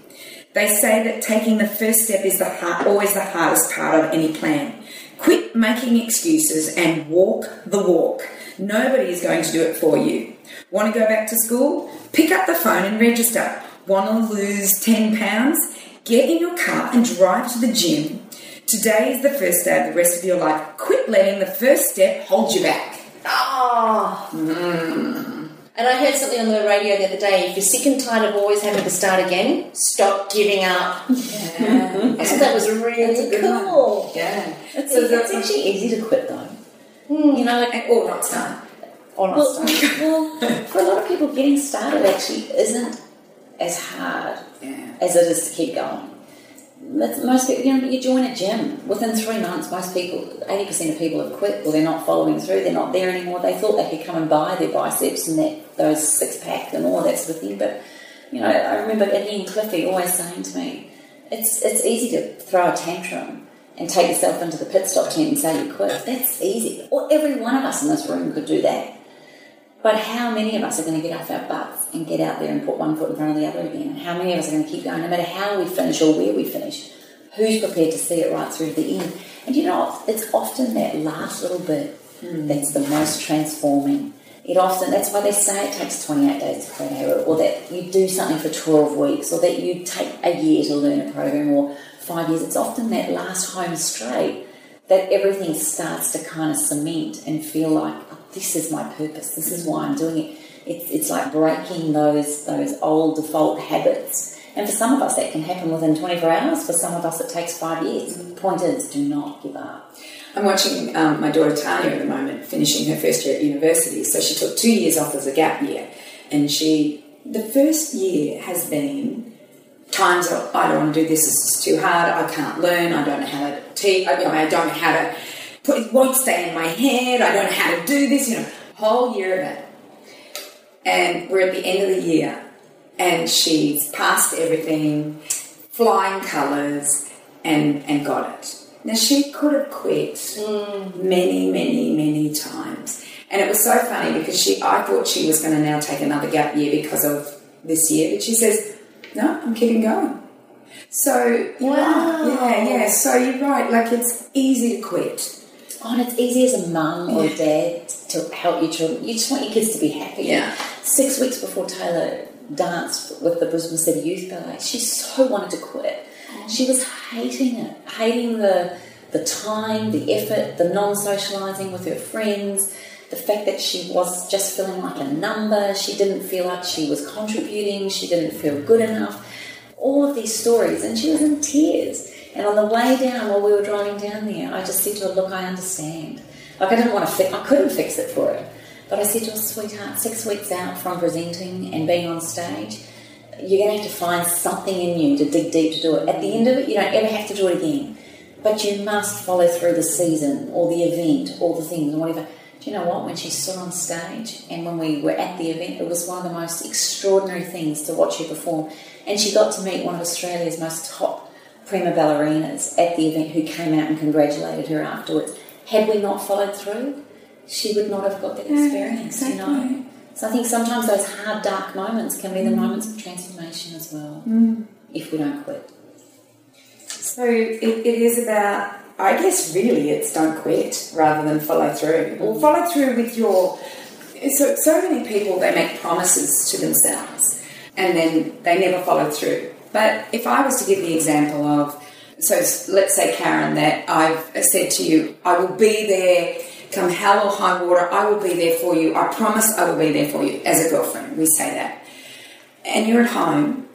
They say that taking the first step is always the hardest part of any plan. Quit making excuses and walk the walk. Nobody is going to do it for you. Want to go back to school? Pick up the phone and register. Want to lose 10 pounds? Get in your car and drive to the gym. Today is the first day of the rest of your life. Quit letting the first step hold you back. And I heard something on the radio the other day. If you're sick and tired of always having to start again, stop giving up. Yeah. I thought that was really cool. One. Yeah. It's actually easy to quit though. Or not start. Well, for a lot of people, getting started actually isn't as hard as it is to keep going. Most people, you join a gym. Within 3 months, most people, 80% of people have quit, or they're not following through, they're not there anymore. They thought they could come and buy their biceps and those six-pack and all that sort of thing. But, I remember Ian Cliffy always saying to me, it's easy to throw a tantrum and take yourself into the pit stop tent and say you quit. That's easy. Or every one of us in this room could do that. But how many of us are going to get off our butts and get out there and put one foot in front of the other again? And how many of us are going to keep going, no matter how we finish or where we finish? Who's prepared to see it right through to the end? And it's often that last little bit that's the most transforming. That's why they say it takes 28 days to create a habit, or that you do something for 12 weeks, or that you take a year to learn a program, or 5 years. It's often that last home straight that everything starts to kind of cement and feel like, this is my purpose, this is why I'm doing it. It's like breaking those old default habits. And for some of us, that can happen within 24 hours. For some of us, it takes 5 years. The point is, do not give up. I'm watching my daughter Tanya at the moment, finishing her first year at university. So she took 2 years off as a gap year. And the first year has been times of, I don't want to do this, this is too hard, I can't learn, I don't know how to teach, I don't know how to put it, won't stay in my head, I don't know how to do this, whole year of it. And we're at the end of the year, and she's passed everything, flying colours, and got it. Now, she could have quit many, many, many times. And it was so funny because I thought she was going to now take another gap year because of this year. But she says, no, I'm keeping going. So, wow. Yeah. So you're right. Like, it's easy to quit. Oh, and it's easy as a mum or a dad to help your children. You just want your kids to be happy. Yeah. 6 weeks before Taylor danced with the Brisbane City Youth Ballet, she so wanted to quit. She was hating it, hating the time, the effort, the non-socialising with her friends, the fact that she was just feeling like a number, she didn't feel like she was contributing, she didn't feel good enough, all of these stories, and she was in tears. And on the way down, while we were driving down there, I just said to her, look, I understand. Like, I didn't want to I couldn't fix it for her. But I said to her, sweetheart, 6 weeks out from presenting and being on stage, you're going to have to find something in you to dig deep to do it. At the end of it, you don't ever have to do it again. But you must follow through the season or the event or the things or whatever. Do you know what? When she stood on stage and when we were at the event, it was one of the most extraordinary things to watch her perform. And she got to meet one of Australia's most top prima ballerinas at the event who came out and congratulated her afterwards. Had we not followed through, she would not have got that experience, exactly. So I think sometimes those hard, dark moments can be the moments of transformation as well, if we don't quit. So it is about, I guess really it's don't quit rather than follow through. Or follow through with your... So many people, they make promises to themselves and then they never follow through. But if I was to give the example of, so let's say, Carren, that I've said to you, I will be there, come hell or high water, I will be there for you. I promise I will be there for you. As a girlfriend, we say that. And you're at home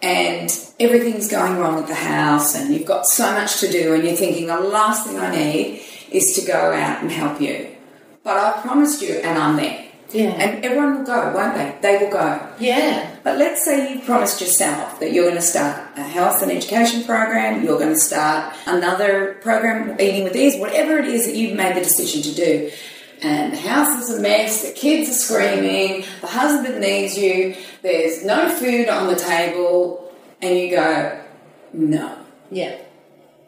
and everything's going wrong at the house and you've got so much to do and you're thinking the last thing I need is to go out and help you. But I promised you and I'm there. Yeah. And everyone will go, won't they? They will go. Yeah. But let's say you promised yourself that you're going to start a health and education program, you're going to start another program, Eating with Ease, whatever it is that you've made the decision to do. And the house is a mess, the kids are screaming, the husband needs you, there's no food on the table, and you go, no. Yeah.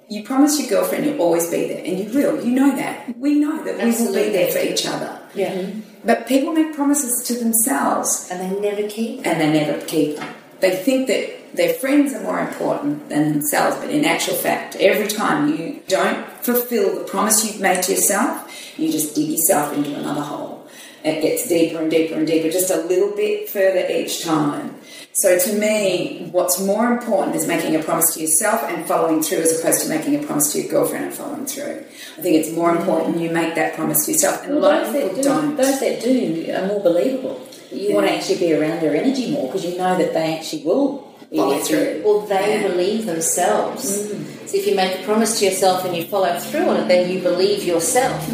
You promise your girlfriend you'll always be there, and you will. You know that. We know that we will be there for each other. Yeah. But people make promises to themselves. And they never keep them. And they never keep them. They think that their friends are more important than themselves, but in actual fact, every time you don't fulfill the promise you've made to yourself, you just dig yourself into another hole. It gets deeper and deeper and deeper, just a little bit further each time. So to me, what's more important is making a promise to yourself and following through as opposed to making a promise to your girlfriend and following through. I think it's more important you make that promise to yourself. And a lot of people don't. Those that do are more believable. You want to actually be around their energy more because you know that they actually will follow through. Well, they believe themselves. So if you make a promise to yourself and you follow through on it, then you believe yourself.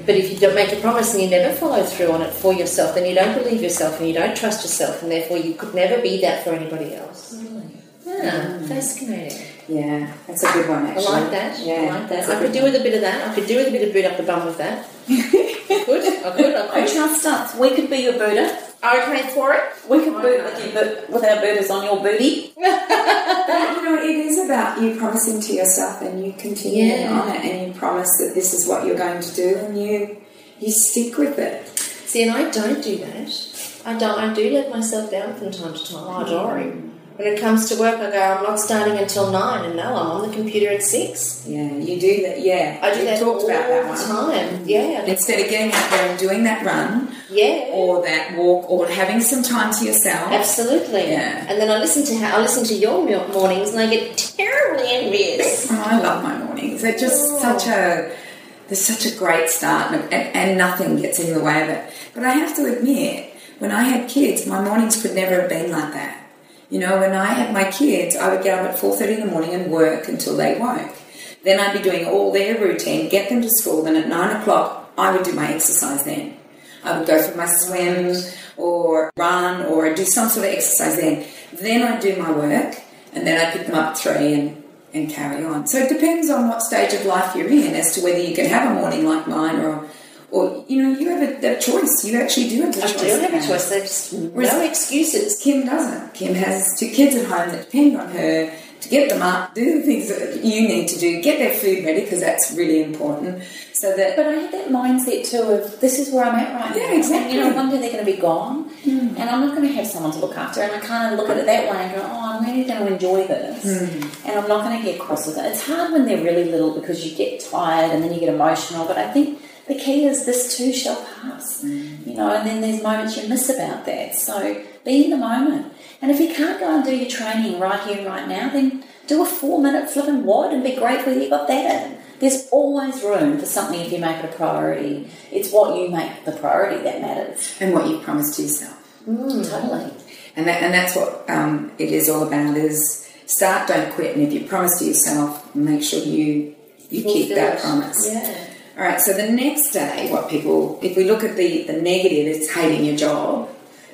But if you don't make a promise and you never follow through on it for yourself, then you don't believe yourself and you don't trust yourself, and therefore you could never be that for anybody else. Fascinating. Yeah, that's a good one, actually. I like that. Yeah, I like that. I could do with a bit of that. I could do with a bit of boot up the bum with that. I could. Trust us. We could be your Buddha. Okay for it. We could boot with our Buddhas on your booty. But, you know, it is about you promising to yourself and you continue on it and you promise that this is what you're going to do and you stick with it. See, and I don't do that. I do let myself down from time to time. I'm sorry. When it comes to work, I go, I'm not starting until 9, and no, I'm on the computer at 6. Yeah, you do that, yeah. I do that talked all about that the one. time, yeah. Instead of getting out there and doing that run, or that walk, or having some time to yourself. Absolutely. Yeah. And then I listen to your mornings, and I get terribly envious. Oh, I love my mornings. They're just there's such a great start, and nothing gets in the way of it. But I have to admit, when I had kids, my mornings could never have been like that. You know, when I had my kids, I would get up at 4:30 in the morning and work until they woke. Then I'd be doing all their routine, get them to school, then at 9 o'clock I would do my exercise then. I would go for my swim or run or do some sort of exercise then. Then I'd do my work, and then I'd pick them up at 3 and carry on. So it depends on what stage of life you're in as to whether you can have a morning like mine or you have a choice. You actually do have a choice. I do have a choice. There's no excuses. Kim doesn't. Kim has 2 kids at home that depend on her to get them up, do the things that you need to do, get their food ready, because that's really important. So that. But I had that mindset too of, this is where I'm at right now. Yeah, exactly. And, one day they're going to be gone, and I'm not going to have someone to look after. And I kind of look at it that way and go, I'm really going to enjoy this, and I'm not going to get cross with it. It's hard when they're really little because you get tired and then you get emotional. But I think the key is this too shall pass, and then there's moments you miss about that. So be in the moment. And if you can't go and do your training right here and right now, then do a 4-minute flipping WOD and be grateful you got that in. There's always room for something if you make it a priority. It's what you make the priority that matters. And what you've promised to yourself. Totally. And that's what it is all about, is start, don't quit. And if you promise to yourself, make sure you keep that promise. Yeah. All right, so the next day, if we look at the negative, it's hating your job.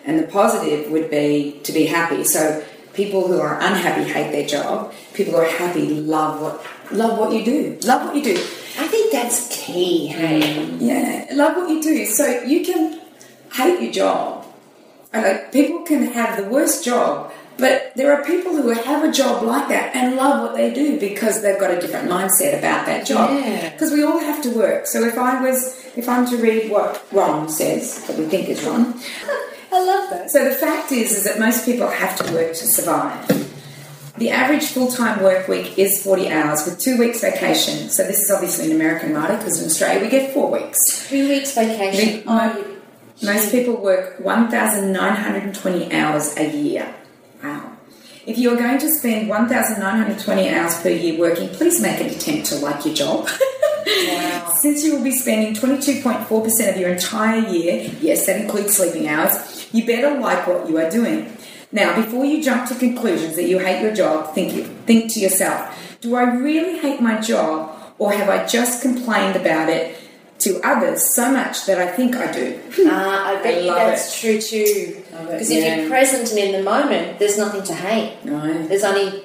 And the positive would be to be happy. So people who are unhappy hate their job. People who are happy love what you do. Love what you do. I think that's key, hey? Yeah, love what you do. So you can hate your job. People can have the worst job, but there are people who have a job like that and love what they do because they've got a different mindset about that job. Because we all have to work. So if I'm to read what Ron says, that we think is Ron, I love that. So the fact is that most people have to work to survive. The average full-time work week is 40 hours with 2 weeks vacation. So this is obviously an American matter, because in Australia we get 4 weeks. 2 weeks vacation. Most people work 1,920 hours a year. Wow. If you're going to spend 1,920 hours per year working, please make an attempt to like your job. Wow. Since you will be spending 22.4% of your entire year, yes, that includes sleeping hours, you better like what you are doing. Now, before you jump to conclusions that you hate your job, think to yourself, do I really hate my job, or have I just complained about it to others so much that I think I do? I bet you that's true too. Because if you're present and in the moment, there's nothing to hate. No. There's only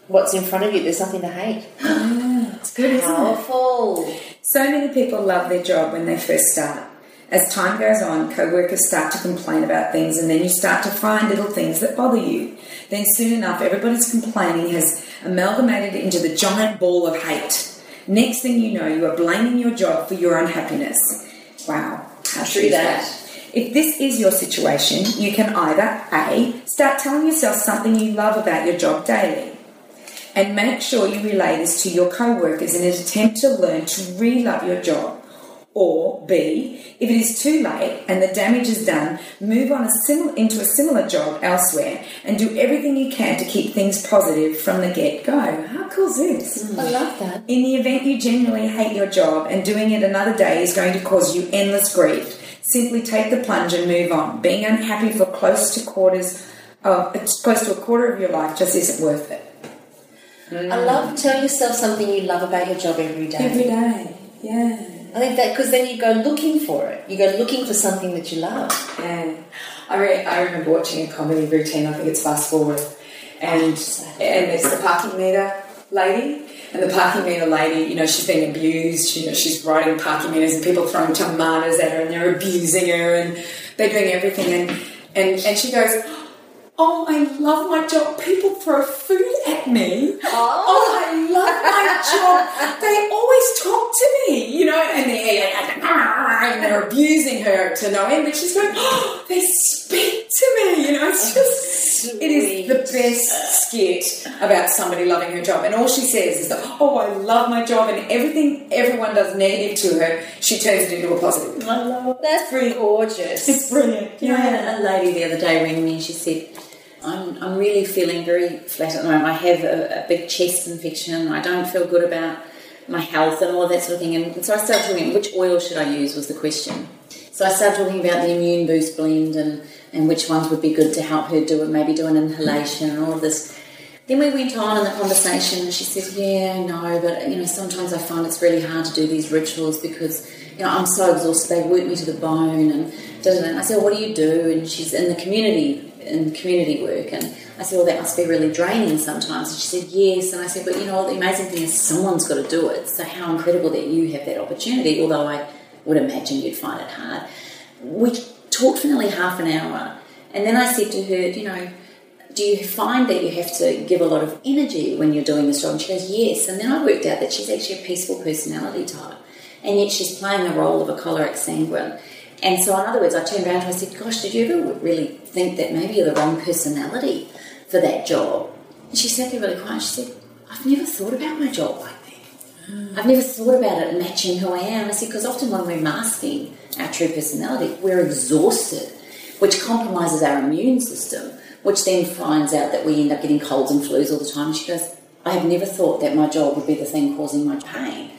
what's in front of you. There's nothing to hate. It's good, Powerful. isn't it? So many people love their job when they first start. As time goes on, co-workers start to complain about things, and then you start to find little things that bother you. Then soon enough, everybody's complaining has amalgamated into the giant ball of hate. Next thing you know, you are blaming your job for your unhappiness. Wow, how true is that? If this is your situation, you can either A, start telling yourself something you love about your job daily, and make sure you relay this to your co-workers in an attempt to learn to re-love your job. Or B, if it is too late and the damage is done, move on into a similar job elsewhere and do everything you can to keep things positive from the get-go. How cool is this? I love that. In the event you genuinely hate your job and doing it another day is going to cause you endless grief, simply take the plunge and move on. Being unhappy for close to a quarter of your life just isn't worth it. I love telling yourself something you love about your job every day. Every day, yeah. I think that because then you go looking for it. You go looking for something that you love. Yeah. I remember watching a comedy routine, I think it's Fast Forward, and it's the parking meter lady. And the parking meter lady, she's being abused. She's writing parking meters and people throwing tomatoes at her and they're abusing her and they're doing everything. And she goes, oh, I love my job. People throw food at me. Oh, I love my job. They always talk to me, and they're abusing her to no end. But she's going, oh, they speak to me. It's just, it is the best skit about somebody loving her job. And all she says is that, oh, I love my job, and everything everyone does negative to her, she turns it into a positive. I love it. That's gorgeous. It's brilliant. I had a lady the other day ring me and she said, I'm really feeling very flat at the moment. I have a big chest infection. I don't feel good about my health and all that sort of thing. And so I started talking, which oil should I use was the question. So I started talking about the Immune Boost blend and which ones would be good to help her maybe do an inhalation and all of this. Then we went on in the conversation and she said, yeah, I know, but, sometimes I find it's really hard to do these rituals because, I'm so exhausted, they work me to the bone and da-da-da. And I said, well, what do you do? And she's in community work. And I said, well, that must be really draining sometimes. And she said, yes. And I said, but the amazing thing is someone's got to do it. So how incredible that you have that opportunity, although I would imagine you'd find it hard. We talked for nearly half an hour. And then I said to her, do you find that you have to give a lot of energy when you're doing this job? And she goes, yes. And then I worked out that she's actually a peaceful personality type. And yet she's playing the role of a choleric sanguine. And so, in other words, I turned around to her and I said, gosh, did you ever really think that maybe you're the wrong personality for that job? And she sat there really quiet and she said, I've never thought about my job like that. I've never thought about it matching who I am. I said, because often when we're masking our true personality, we're exhausted, which compromises our immune system, which then finds out that we end up getting colds and flus all the time. And she goes, I have never thought that my job would be the thing causing my pain.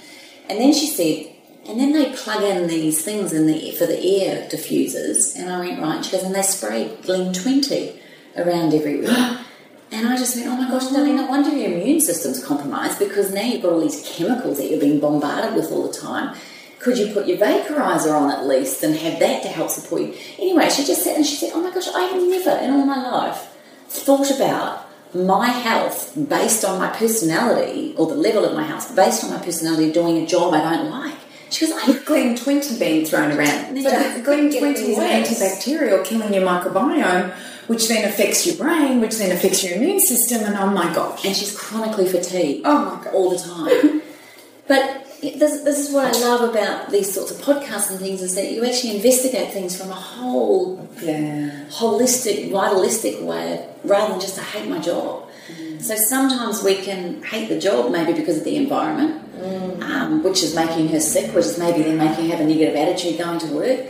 And then she said, and then they plug in these things for the air diffusers. And I went, right. And she goes, and they spray Glen 20 around everywhere. And I just went, oh my gosh, darling, no wonder your immune system's compromised because now you've got all these chemicals that you're being bombarded with all the time. Could you put your vaporizer on at least and have that to help support you? Anyway, she just sat and she said, oh my gosh, I've never in all my life thought about my health based on my personality, or the level of my health based on my personality doing a job I don't like. She goes, with Glen 20 being thrown around. But Glen 20 is antibacterial, killing your microbiome, which then affects your brain, which then affects your immune system, and oh my gosh. And she's chronically fatigued my God. All the time. But this is what I love about these sorts of podcasts and things, is that you actually investigate things from a whole holistic, vitalistic way, rather than just I hate my job. So sometimes we can hate the job maybe because of the environment, which is making her sick, which is maybe then making her have a negative attitude going to work.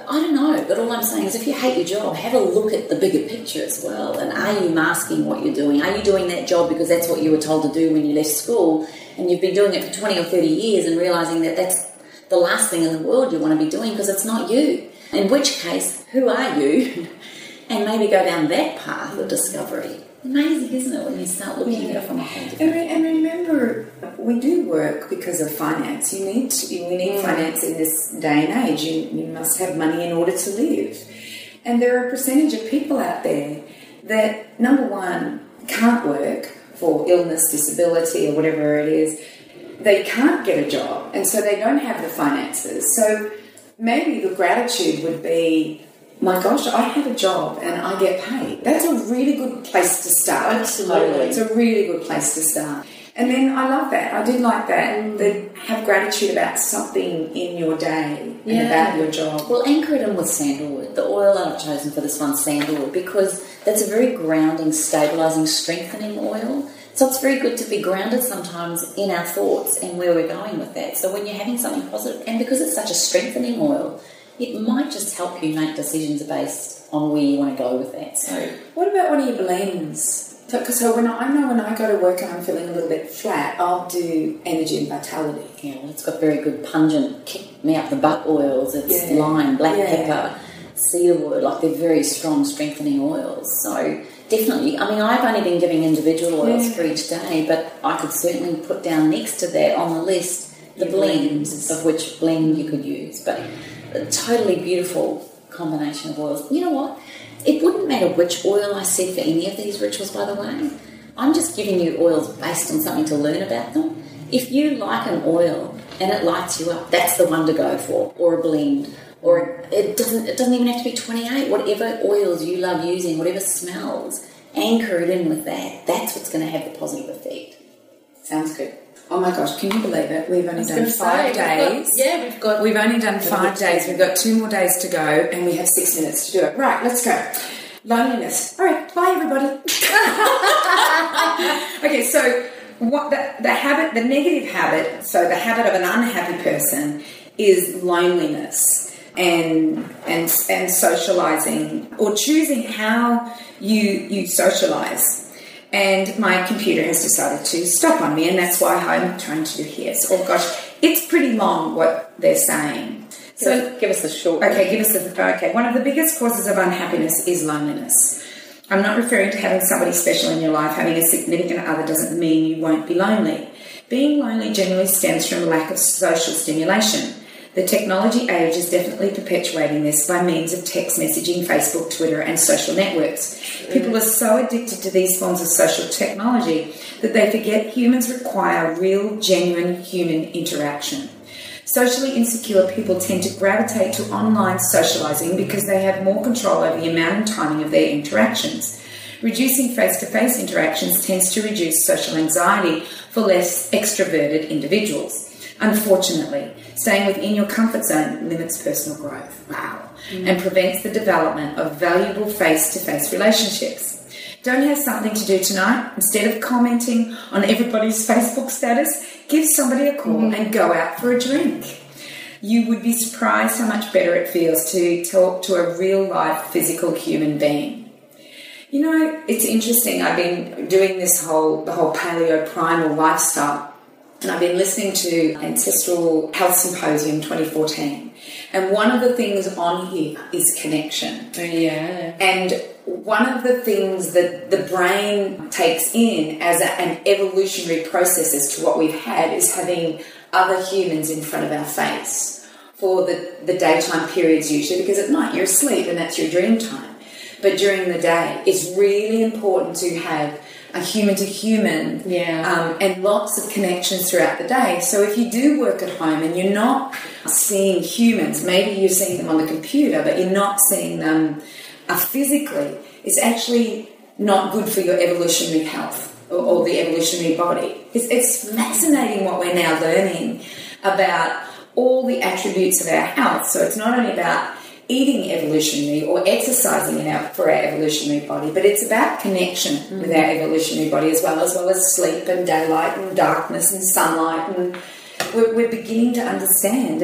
I don't know, but all I'm saying is if you hate your job, have a look at the bigger picture as well. And are you masking what you're doing? Are you doing that job because that's what you were told to do when you left school and you've been doing it for 20 or 30 years and realising that that's the last thing in the world you want to be doing because it's not you? In which case, who are you? And maybe go down that path of discovery. Amazing, isn't it, when you start looking at it from a whole different... And remember, we do work because of finance. We need finance in this day and age. You must have money in order to live. And there are a percentage of people out there that, number one, can't work for illness, disability, or whatever it is. They can't get a job, and so they don't have the finances. So maybe the gratitude would be, my gosh, I have a job and I get paid. That's a really good place to start. Absolutely. It's a really good place to start. And then I love that. I did like that. That have gratitude about something in your day and about your job. Well, anchor it in with sandalwood. The oil that I've chosen for this one's sandalwood because that's a very grounding, stabilising, strengthening oil. So it's very good to be grounded sometimes in our thoughts and where we're going with that. So when you're having something positive, and because it's such a strengthening oil, it might just help you make decisions based on where you want to go with that. So, what about one of your blends? So when I go to work and I'm feeling a little bit flat, I'll do energy and vitality. Yeah, well, it's got very good pungent, kick me up the butt oils. It's lime, black pepper, cedarwood. Like they're very strong, strengthening oils. So definitely, I mean, I've only been giving individual oils for each day, but I could certainly put down next to that on the list the blends of which blend you could use. But a totally beautiful combination of oils. You know what? It wouldn't matter which oil I said for any of these rituals, by the way. I'm just giving you oils based on something to learn about them. If you like an oil and it lights you up, that's the one to go for, or a blend. Or it doesn't even have to be 28. Whatever oils you love using, whatever smells, anchor it in with that. That's what's going to have the positive effect. Sounds good. Oh my gosh, can you believe it? We've only done 5 days. We've only done 5 days. We've got 2 more days to go, and we have 6 minutes to do it. Right, let's go. Loneliness. All right, bye everybody. Okay, so what the habit, the negative habit, so the habit of an unhappy person is loneliness and socializing, or choosing how you socialize. And my computer has decided to stop on me, and that's why I'm trying to do here. So, oh gosh, it's pretty long what they're saying. So give us the short. Okay, give us the. Okay, one of the biggest causes of unhappiness is loneliness. I'm not referring to having somebody special in your life. Having a significant other doesn't mean you won't be lonely. Being lonely generally stems from a lack of social stimulation. The technology age is definitely perpetuating this by means of text messaging, Facebook, Twitter, and social networks. People are so addicted to these forms of social technology that they forget humans require real, genuine human interaction. Socially insecure people tend to gravitate to online socialising because they have more control over the amount and timing of their interactions. Reducing face-to-face interactions tends to reduce social anxiety for less extroverted individuals. Unfortunately, staying within your comfort zone limits personal growth. Wow. And prevents the development of valuable face-to-face relationships. Don't have something to do tonight? Instead of commenting on everybody's Facebook status, give somebody a call and go out for a drink. You would be surprised how much better it feels to talk to a real-life physical human being. You know, it's interesting. I've been doing the whole paleo-primal lifestyle, and I've been listening to Ancestral Health Symposium 2014. And one of the things on here is connection. Oh, yeah. And one of the things that the brain takes in as an evolutionary process as to what we've had is having other humans in front of our face for the daytime periods usually, because at night you're asleep and that's your dream time. But during the day, it's really important to have a human-to-human and lots of connections throughout the day. So if you do work at home and you're not seeing humans, maybe you're seeing them on the computer, but you're not seeing them physically, it's actually not good for your evolutionary health or the evolutionary body. It's fascinating what we're now learning about all the attributes of our health. So it's not only about eating evolutionary or exercising for our evolutionary body, but it's about connection with our evolutionary body as well as sleep and daylight and darkness and sunlight, and we're beginning to understand.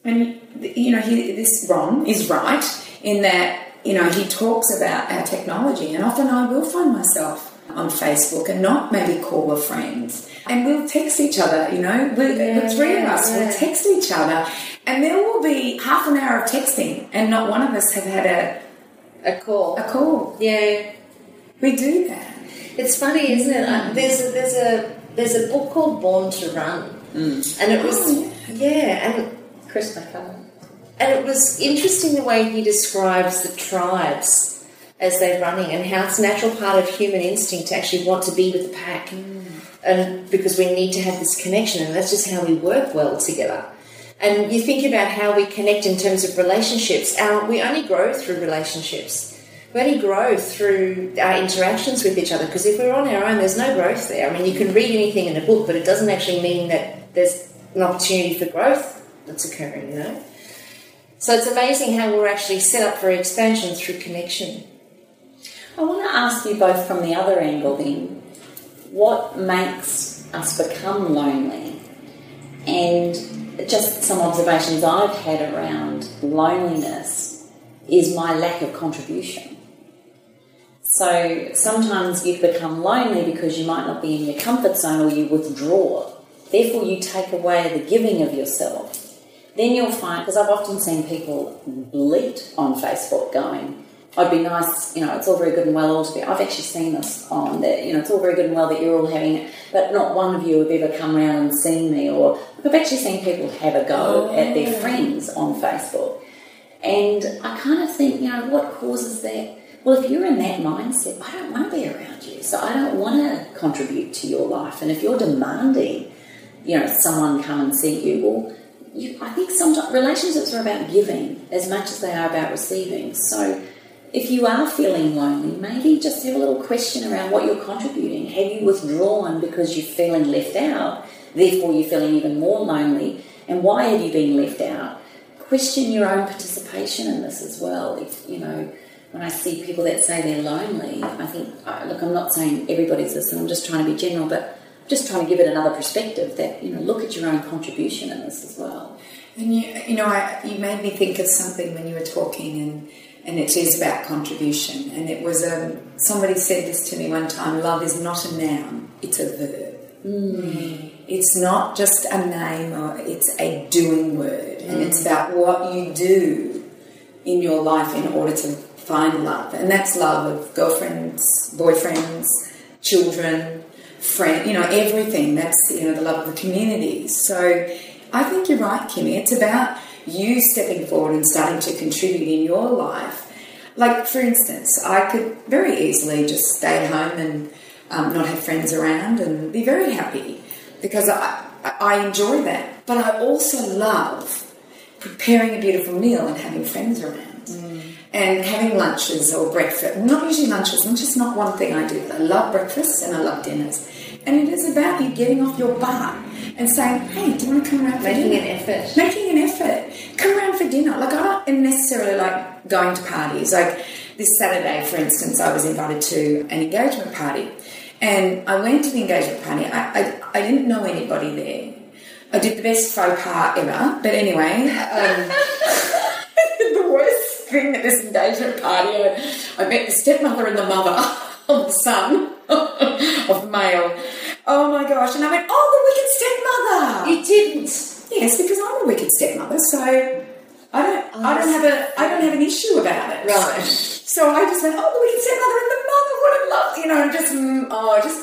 And you know, this Ron is right in that, you know, he talks about our technology, and often I will find myself on Facebook and not maybe call a friend, and we'll text each other, you know, the three of us will text each other, and there will be half an hour of texting and not one of us have had a call. Yeah, we do that. It's funny, isn't it? There's a book called Born to Run, and it was and Chris McCullum. And it was interesting the way he describes the tribes as they're running, and how it's a natural part of human instinct to actually want to be with the pack. And because we need to have this connection, and that's just how we work well together. And you think about how we connect in terms of relationships. We only grow through relationships. We only grow through our interactions with each other, because if we're on our own, there's no growth there. I mean, you can read anything in a book, but it doesn't actually mean that there's an opportunity for growth that's occurring, you know. So it's amazing how we're actually set up for expansion through connection. I want to ask you both from the other angle then, what makes us become lonely? And just some observations I've had around loneliness is my lack of contribution. So sometimes you become lonely because you might not be in your comfort zone, or you withdraw. Therefore you take away the giving of yourself. Then you'll find, because I've often seen people bleat on Facebook going, I'd be nice, you know, it's all very good and well all to be, I've actually seen this on that, you know, it's all very good and well that you're all having it, but not one of you have ever come around and seen me, or I've actually seen people have a go at their friends on Facebook. And I kind of think, you know, what causes that? Well, if you're in that mindset, I don't want to be around you, so I don't want to contribute to your life. And if you're demanding, you know, someone come and see you, well, I think sometimes relationships are about giving as much as they are about receiving. So if you are feeling lonely, maybe just have a little question around what you're contributing. Have you withdrawn because you're feeling left out, therefore you're feeling even more lonely? And why have you been left out? Question your own participation in this as well. If, you know, when I see people that say they're lonely, I think, look, I'm not saying everybody's this, and I'm just trying to be general, but just trying to give it another perspective that, you know, look at your own contribution in this as well. And you know, you made me think of something when you were talking, and it is about contribution. And it was somebody said this to me one time: love is not a noun; it's a verb. It's not just a name, or it's a doing word, and it's about what you do in your life in order to find love, and that's love of girlfriends, boyfriends, children, friends, everything. That's, the love of the community. So I think you're right, Kimmy. It's about you stepping forward and starting to contribute in your life. Like, for instance, I could very easily just stay at home and not have friends around and be very happy, because I enjoy that. But I also love preparing a beautiful meal and having friends around. And having lunches or breakfast. Not usually lunches, lunch is not one thing I do. I love breakfast and I love dinners. And it is about you getting off your butt and saying, hey, do you want to come around for dinner? Making an effort. Making an effort. Come around for dinner. Like, I don't necessarily like going to parties. Like, this Saturday, for instance, I was invited to an engagement party. And I went to the engagement party. I didn't know anybody there. I did the best faux pas ever. But anyway, the worst thing at this engagement party, I met the stepmother and the mother of the son of the male. Oh my gosh! And I went, oh, the wicked stepmother. You didn't? Yes, because I'm a wicked stepmother, so I don't have an issue about it. Right. So I just went, oh, the wicked stepmother and the mother. What a love,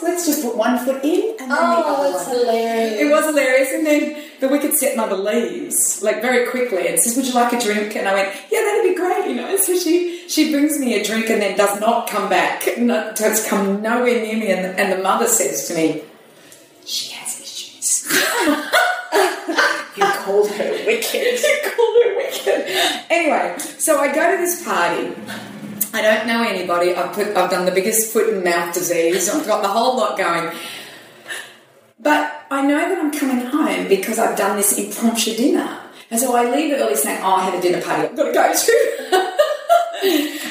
let's just put one foot in and then the other that's one. hilarious. It was hilarious. And then the wicked stepmother leaves, like, very quickly and says, would you like a drink? And I went, yeah, that'd be great, So she brings me a drink and then does not come back, does come nowhere near me. And the mother says to me, she has issues. You called her wicked. You called her wicked. Anyway, so I go to this party. I don't know anybody. I've done the biggest foot and mouth disease. I've got the whole lot going. But I know that I'm coming home because I've done this impromptu dinner. And so I leave early saying, oh, I had a dinner party I've got to go to.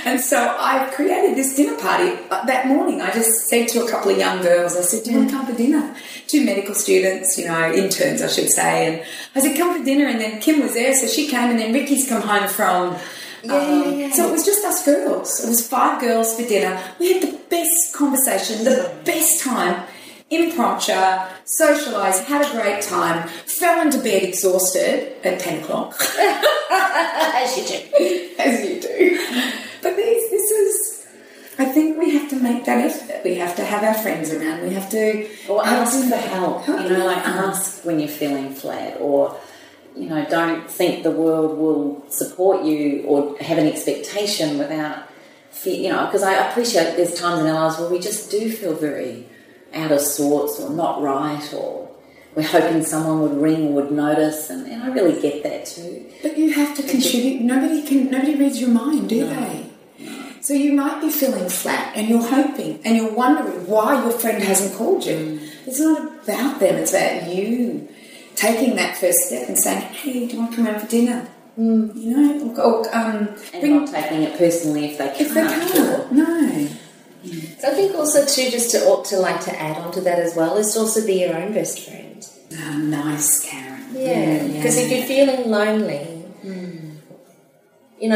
And so I've created this dinner party. That morning, I just said to a couple of young girls, I said, do you want to come for dinner? 2 medical students, interns, I should say. And I said, come for dinner. And then Kim was there, so she came. And then Ricky's come home from... So it was just us girls. It was 5 girls for dinner. We had the best conversation, the best time, impromptu, socialised, had a great time, fell into bed exhausted at 10 o'clock. As you do. As you do. But this is, I think we have to make that effort. We have to have our friends around. We have to... Or ask for help. Ask when you're feeling flat, or... don't think the world will support you or have an expectation without fear, because I appreciate there's times in our lives where we just do feel very out of sorts or not right, or we're hoping someone would ring or would notice, and I really get that too. But you have to contribute. Nobody reads your mind, do they? No. So you might be feeling flat and you're hoping and you're wondering why your friend hasn't called you. It's not about them, it's about you. Taking that first step and saying, hey, do you want to come around for dinner? And not taking it personally if they can't. If they can't, no. So I think also too, just to add on to that as well, is to also be your own best friend. Oh, nice, Karen. Yeah, because if you're feeling lonely,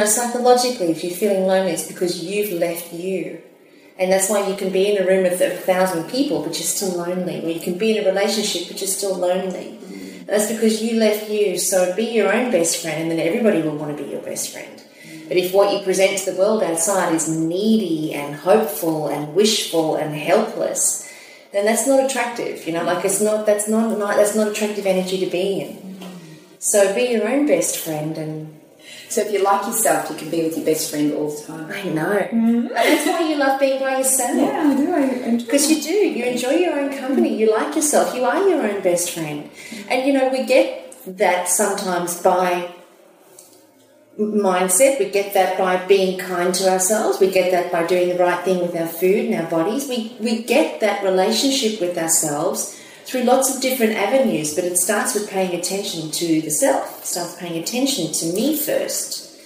psychologically, if you're feeling lonely, it's because you've left you. And that's why you can be in a room with 1,000 people, but you're still lonely. Or you can be in a relationship, but you're still lonely. That's because you left you. So be your own best friend, and then everybody will want to be your best friend. But if what you present to the world outside is needy and hopeful and wishful and helpless, then that's not attractive. That's not attractive energy to be in. So be your own best friend. And so if you like yourself, you can be with your best friend all the time. I know. And that's why you love being by yourself. Yeah, I do. Because you do. You enjoy your own company. You like yourself. You are your own best friend. And, we get that sometimes by mindset. We get that by being kind to ourselves. We get that by doing the right thing with our food and our bodies. We get that relationship with ourselves through lots of different avenues, but it starts with paying attention to the self. It starts paying attention to me first.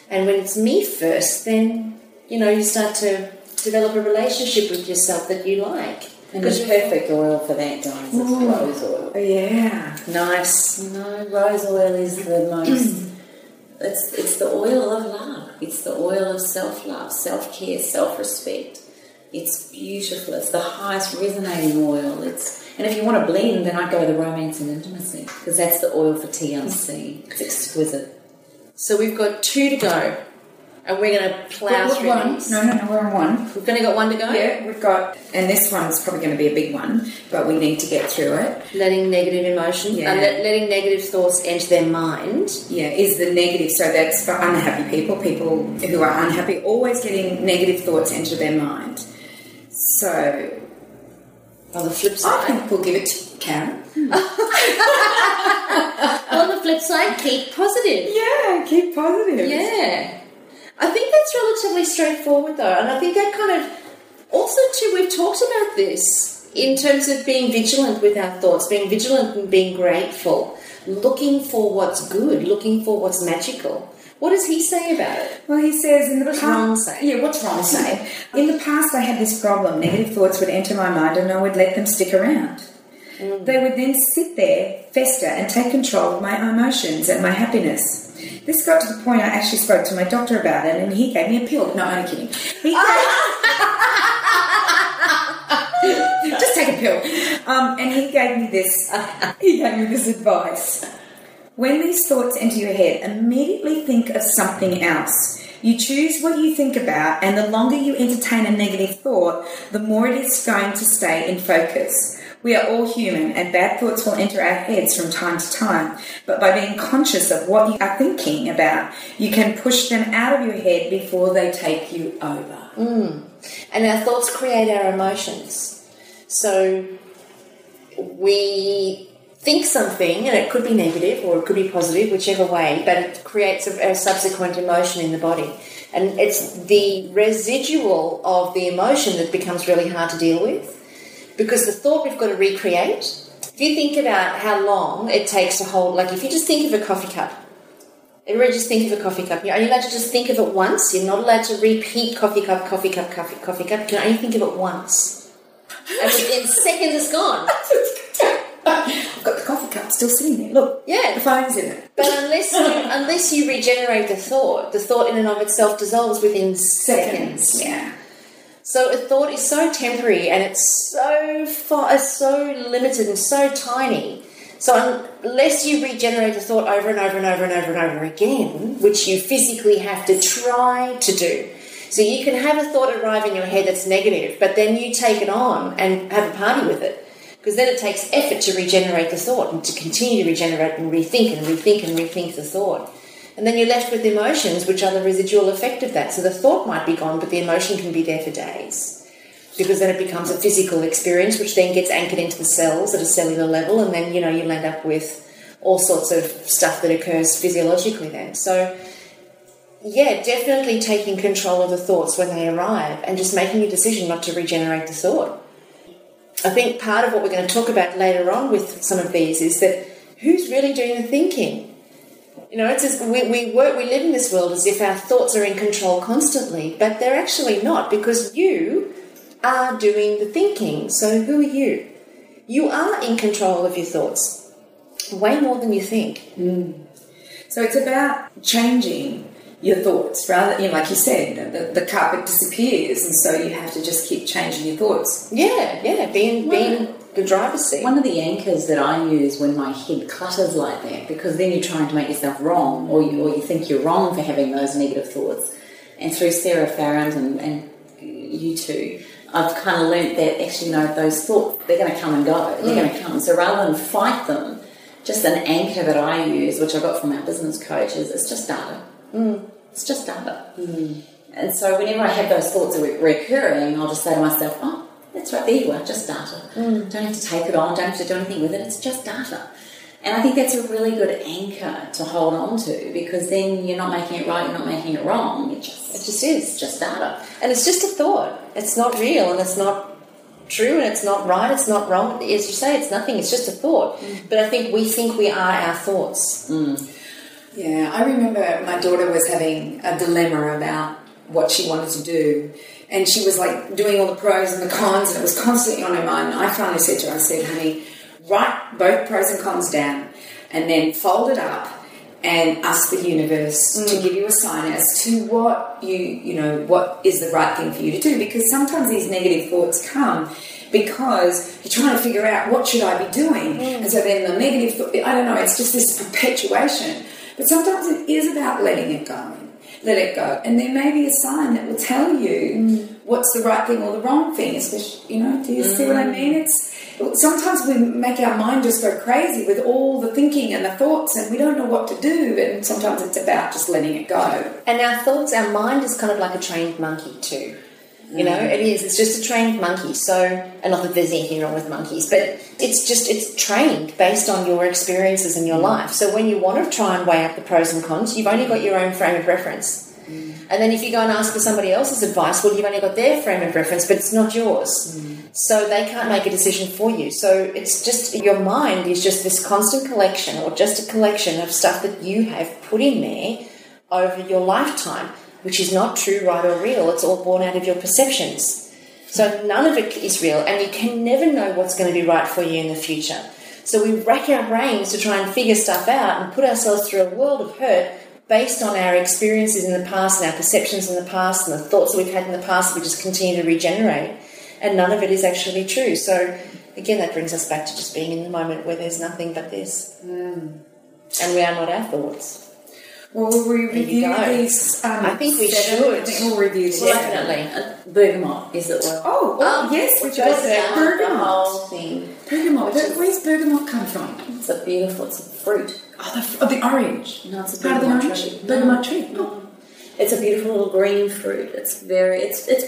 And when it's me first, then, you start to develop a relationship with yourself that you like. And the perfect oil for that, guys, is rose oil. Yeah. Nice. Rose oil is the most... It's the oil of love. It's the oil of self-love, self-care, self-respect. It's beautiful. It's the highest resonating oil. And if you want to blend, then I'd go with the romance and intimacy, because that's the oil for TLC. It's exquisite. So we've got 2 to go. And we're going to plough through one. these. No, we're on one. We've only got one to go? Yeah, we've got, and this one's probably going to be a big one, but we need to get through it. Letting negative emotion, letting negative thoughts enter their mind. Yeah, is the negative. So that's for unhappy people who are unhappy, always getting negative thoughts into their mind. So, on the flip side, I think we'll give it to Carren. On the flip side, keep positive. Yeah, keep positive. Yeah. I think that's relatively straightforward though, and I think that kind of also too, we've talked about this in terms of being vigilant with our thoughts, being vigilant and being grateful, looking for what's good, looking for what's magical. What does he say about it? Well, he says in the past... What's wrong say? Yeah, what's wrong say? In the past I had this problem. Negative thoughts would enter my mind and I would let them stick around. They would then sit there, fester, and take control of my emotions and my happiness. This got to the point I actually spoke to my doctor about it, and he gave me a pill. No, I'm only kidding. Just take a pill. And he gave me this. He gave me this advice. When these thoughts enter your head, immediately think of something else. You choose what you think about, and the longer you entertain a negative thought, the more it is going to stay in focus. We are all human, and bad thoughts will enter our heads from time to time. But by being conscious of what you are thinking about, you can push them out of your head before they take you over. And our thoughts create our emotions. So we think something, and it could be negative or it could be positive, whichever way, but it creates a subsequent emotion in the body. And it's the residual of the emotion that becomes really hard to deal with. Because the thought we've got to recreate, if you think about how long it takes to hold, like if you just think of a coffee cup, everybody just think of a coffee cup. You're only allowed to just think of it once. You're not allowed to repeat coffee cup, coffee cup, coffee cup. You can only think of it once. And within seconds it's gone. I've got the coffee cup still sitting there. Look, yeah, the phone's in it. But unless you regenerate the thought in and of itself dissolves within seconds. Yeah. So a thought is so temporary and it's so limited and so tiny. So unless you regenerate the thought over and over and over and over and over again, which you physically have to try to do. So you can have a thought arrive in your head that's negative, but then you take it on and have a party with it. Because then it takes effort to regenerate the thought and to continue to regenerate and rethink and rethink and rethink the thought. And then you're left with emotions, which are the residual effect of that. So the thought might be gone, but the emotion can be there for days. Because then it becomes a physical experience, which then gets anchored into the cells at a cellular level, and then, you'll end up with all sorts of stuff that occurs physiologically then. So, yeah, definitely taking control of the thoughts when they arrive and just making a decision not to regenerate the thought. I think part of what we're going to talk about later on with some of these is that who's really doing the thinking? It's as we live in this world as if our thoughts are in control constantly, but they're actually not, because you are doing the thinking. So who are you? You are in control of your thoughts, way more than you think. So it's about changing your thoughts, rather, like you said, the carpet disappears, and so you have to just keep changing your thoughts. Yeah, being the driver's seat. One of the anchors that I use when my head clutters like that, because then you're trying to make yourself wrong, or you think you're wrong for having those negative thoughts. And through Sarah Farrand and you two, I've kind of learnt that actually, those thoughts, they're going to come and go. They're going to come. So rather than fight them, just an anchor that I use, which I got from our business coach, is it's just data. It's just data. And so whenever I have those thoughts recurring, I'll just say to myself, oh, that's right, there you are, just data. Don't have to take it on, don't have to do anything with it, it's just data. And I think that's a really good anchor to hold on to, because then you're not making it right, you're not making it wrong, it just is. It's just data. And it's just a thought. It's not real, and it's not true, and it's not right, it's not wrong. As you say, it's nothing, it's just a thought. But I think we are our thoughts. Yeah, I remember my daughter was having a dilemma about what she wanted to do, and she was like doing all the pros and the cons, and it was constantly on her mind. And I finally said to her, honey, write both pros and cons down and then fold it up and ask the universe to give you a sign as to what what is the right thing for you to do. Because sometimes these negative thoughts come because you're trying to figure out what should I be doing. And so then the negative thought, I don't know, it's just this perpetuation. But sometimes it is about letting it go. let it go. And there may be a sign that will tell you what's the right thing or the wrong thing. Especially, do you see what I mean? Sometimes we make our mind just go crazy with all the thinking and the thoughts, and we don't know what to do. And sometimes it's about just letting it go. And our mind is kind of like a trained monkey too. It is. It's just a trained monkey. So, and not that there's anything wrong with monkeys, but it's trained based on your experiences in your life. So when you want to try and weigh up the pros and cons, you've only got your own frame of reference. And then if you go and ask for somebody else's advice, well, you've only got their frame of reference, but it's not yours. So they can't make a decision for you. So it's just, your mind is just this constant collection, or just a collection of stuff that you have put in there over your lifetime, which is not true, right, or real. It's all born out of your perceptions. So none of it is real, and you can never know what's going to be right for you in the future. So we rack our brains to try and figure stuff out and put ourselves through a world of hurt based on our experiences in the past and our perceptions in the past and the thoughts that we've had in the past that we just continue to regenerate. And none of it is actually true. So, again, that brings us back to just being in the moment where there's nothing but this. And we are not our thoughts. Well, will we review these? I think we should. I think we'll review these. Definitely. Bergamot is it well? Yes, which goes down bergamot. The whole thing. Bergamot. Where's bergamot come from? It's a fruit. The orange. No, it's a part of the bergamot orange. tree. Bergamot tree. It's a beautiful little green fruit. It's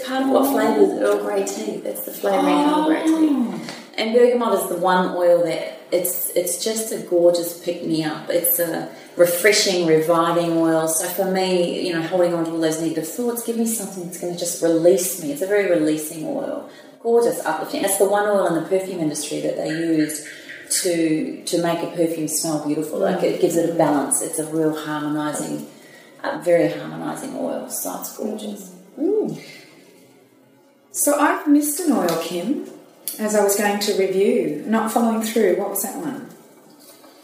part of what flavours Earl Grey tea. That's the flavouring of Earl Grey tea. And bergamot is the one oil that it's just a gorgeous pick-me-up. It's a refreshing, reviving oil. So for me, holding on to all those negative thoughts, give me something that's going to just release me. It's a very releasing oil. Gorgeous, uplifting. It's the one oil in the perfume industry that they use to make a perfume smell beautiful. Like, it gives it a balance. It's a real harmonising, very harmonising oil. So it's gorgeous. So I've missed an oil, Kim, as I was going to review. Not following through. What was that one?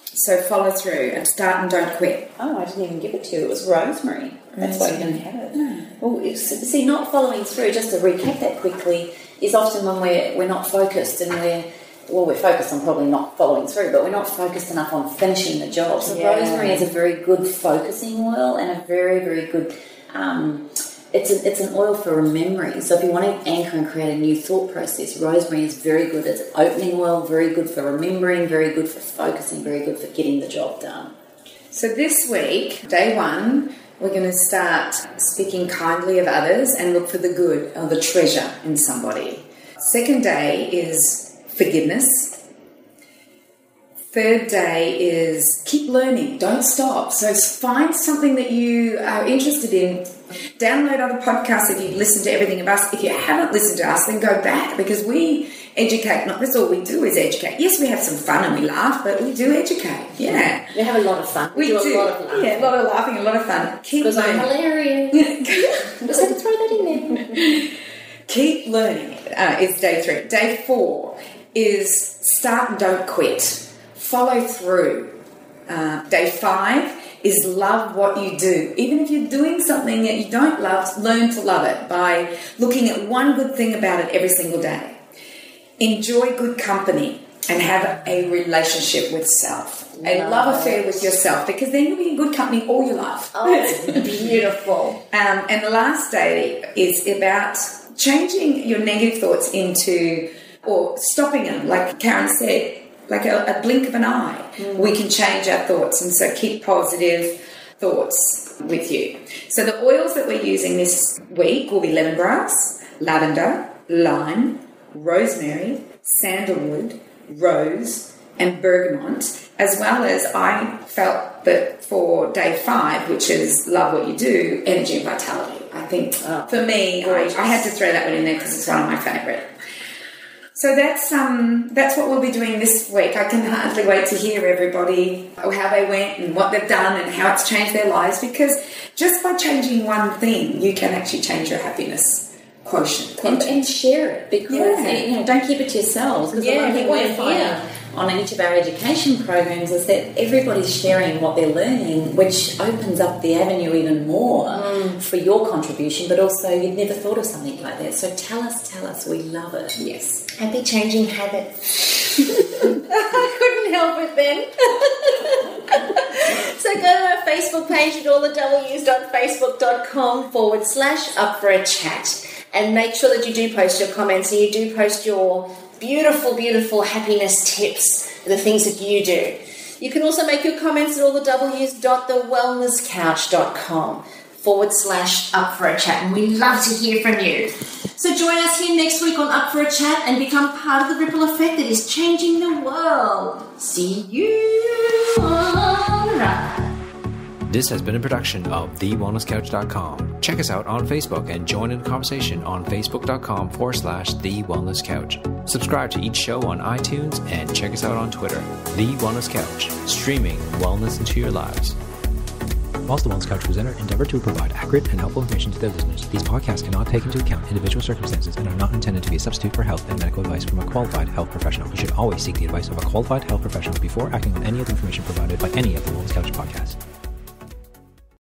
So follow through and start and don't quit. Oh, I didn't even give it to you. It was rosemary. That's why you're going to have it. Well, see, not following through, just to recap that quickly, is often when we're not focused and we're focused on probably not following through, but we're not focused enough on finishing the job. So rosemary is a very good focusing oil and a very, very good... It's an oil for remembering. So if you want to anchor and create a new thought process, rosemary is very good. It's an opening oil, very good for remembering, very good for focusing, very good for getting the job done. So this week, day 1, we're going to start speaking kindly of others and look for the good or the treasure in somebody. Second day is forgiveness. Third day is keep learning, don't stop. So find something that you are interested in. Download other podcasts if you've listened to everything of us. If you haven't listened to us, then go back, because we educate. Not that's all we do is educate. Yes, we have some fun and we laugh, but we do educate. Yeah. We have a lot of fun. We do a lot of laughing. Yeah, a lot of laughing, a lot of fun. Because I'm hilarious. Just had to throw that in there. Keep learning is day 3. Day 4 is start and don't quit. Follow through. Day 5 is love what you do. Even if you're doing something that you don't love, learn to love it by looking at one good thing about it every single day. Enjoy good company and have a relationship with self. A love affair with yourself, because then you'll be in good company all your life. Oh, it's beautiful. And the last day is about changing your negative thoughts into, or stopping them, like Carren said, like a blink of an eye. We can change our thoughts, and so keep positive thoughts with you. So the oils that we're using this week will be lemongrass, lavender, lime, rosemary, sandalwood, rose, and bergamot, as well as I felt that for day 5, which is love what you do, energy and vitality. I think for me, I had to throw that one in there because it's one of my favourite. So that's what we'll be doing this week. I can hardly wait to hear everybody how they went and what they've done and how it's changed their lives, because just by changing one thing, you can actually change your happiness quotient. And share it, because don't keep it to yourselves. Because the one thing we're finding on each of our education programs is that everybody's sharing what they're learning, which opens up the avenue even more for your contribution, but also you'd never thought of something like that. So tell us, we love it. Yes. Happy changing habits. I couldn't help it then. So go to our Facebook page at allthews.facebook.com/up-for-a-chat and make sure that you do post your comments and you do post your beautiful, beautiful happiness tips, the things that you do. You can also make your comments at allthews.thewellnesscouch.com/up-for-a-chat, and we love to hear from you. So join us here next week on Up for a Chat and become part of the ripple effect that is changing the world. See you on the ride. This has been a production of TheWellnessCouch.com. Check us out on Facebook and join in the conversation on Facebook.com/TheWellnessCouch. Subscribe to each show on iTunes and check us out on Twitter. The Wellness Couch, streaming wellness into your lives. Whilst the Wellness Couch presenter endeavor to provide accurate and helpful information to their listeners, these podcasts cannot take into account individual circumstances and are not intended to be a substitute for health and medical advice from a qualified health professional. You should always seek the advice of a qualified health professional before acting on any of the information provided by any of the Wellness Couch podcasts.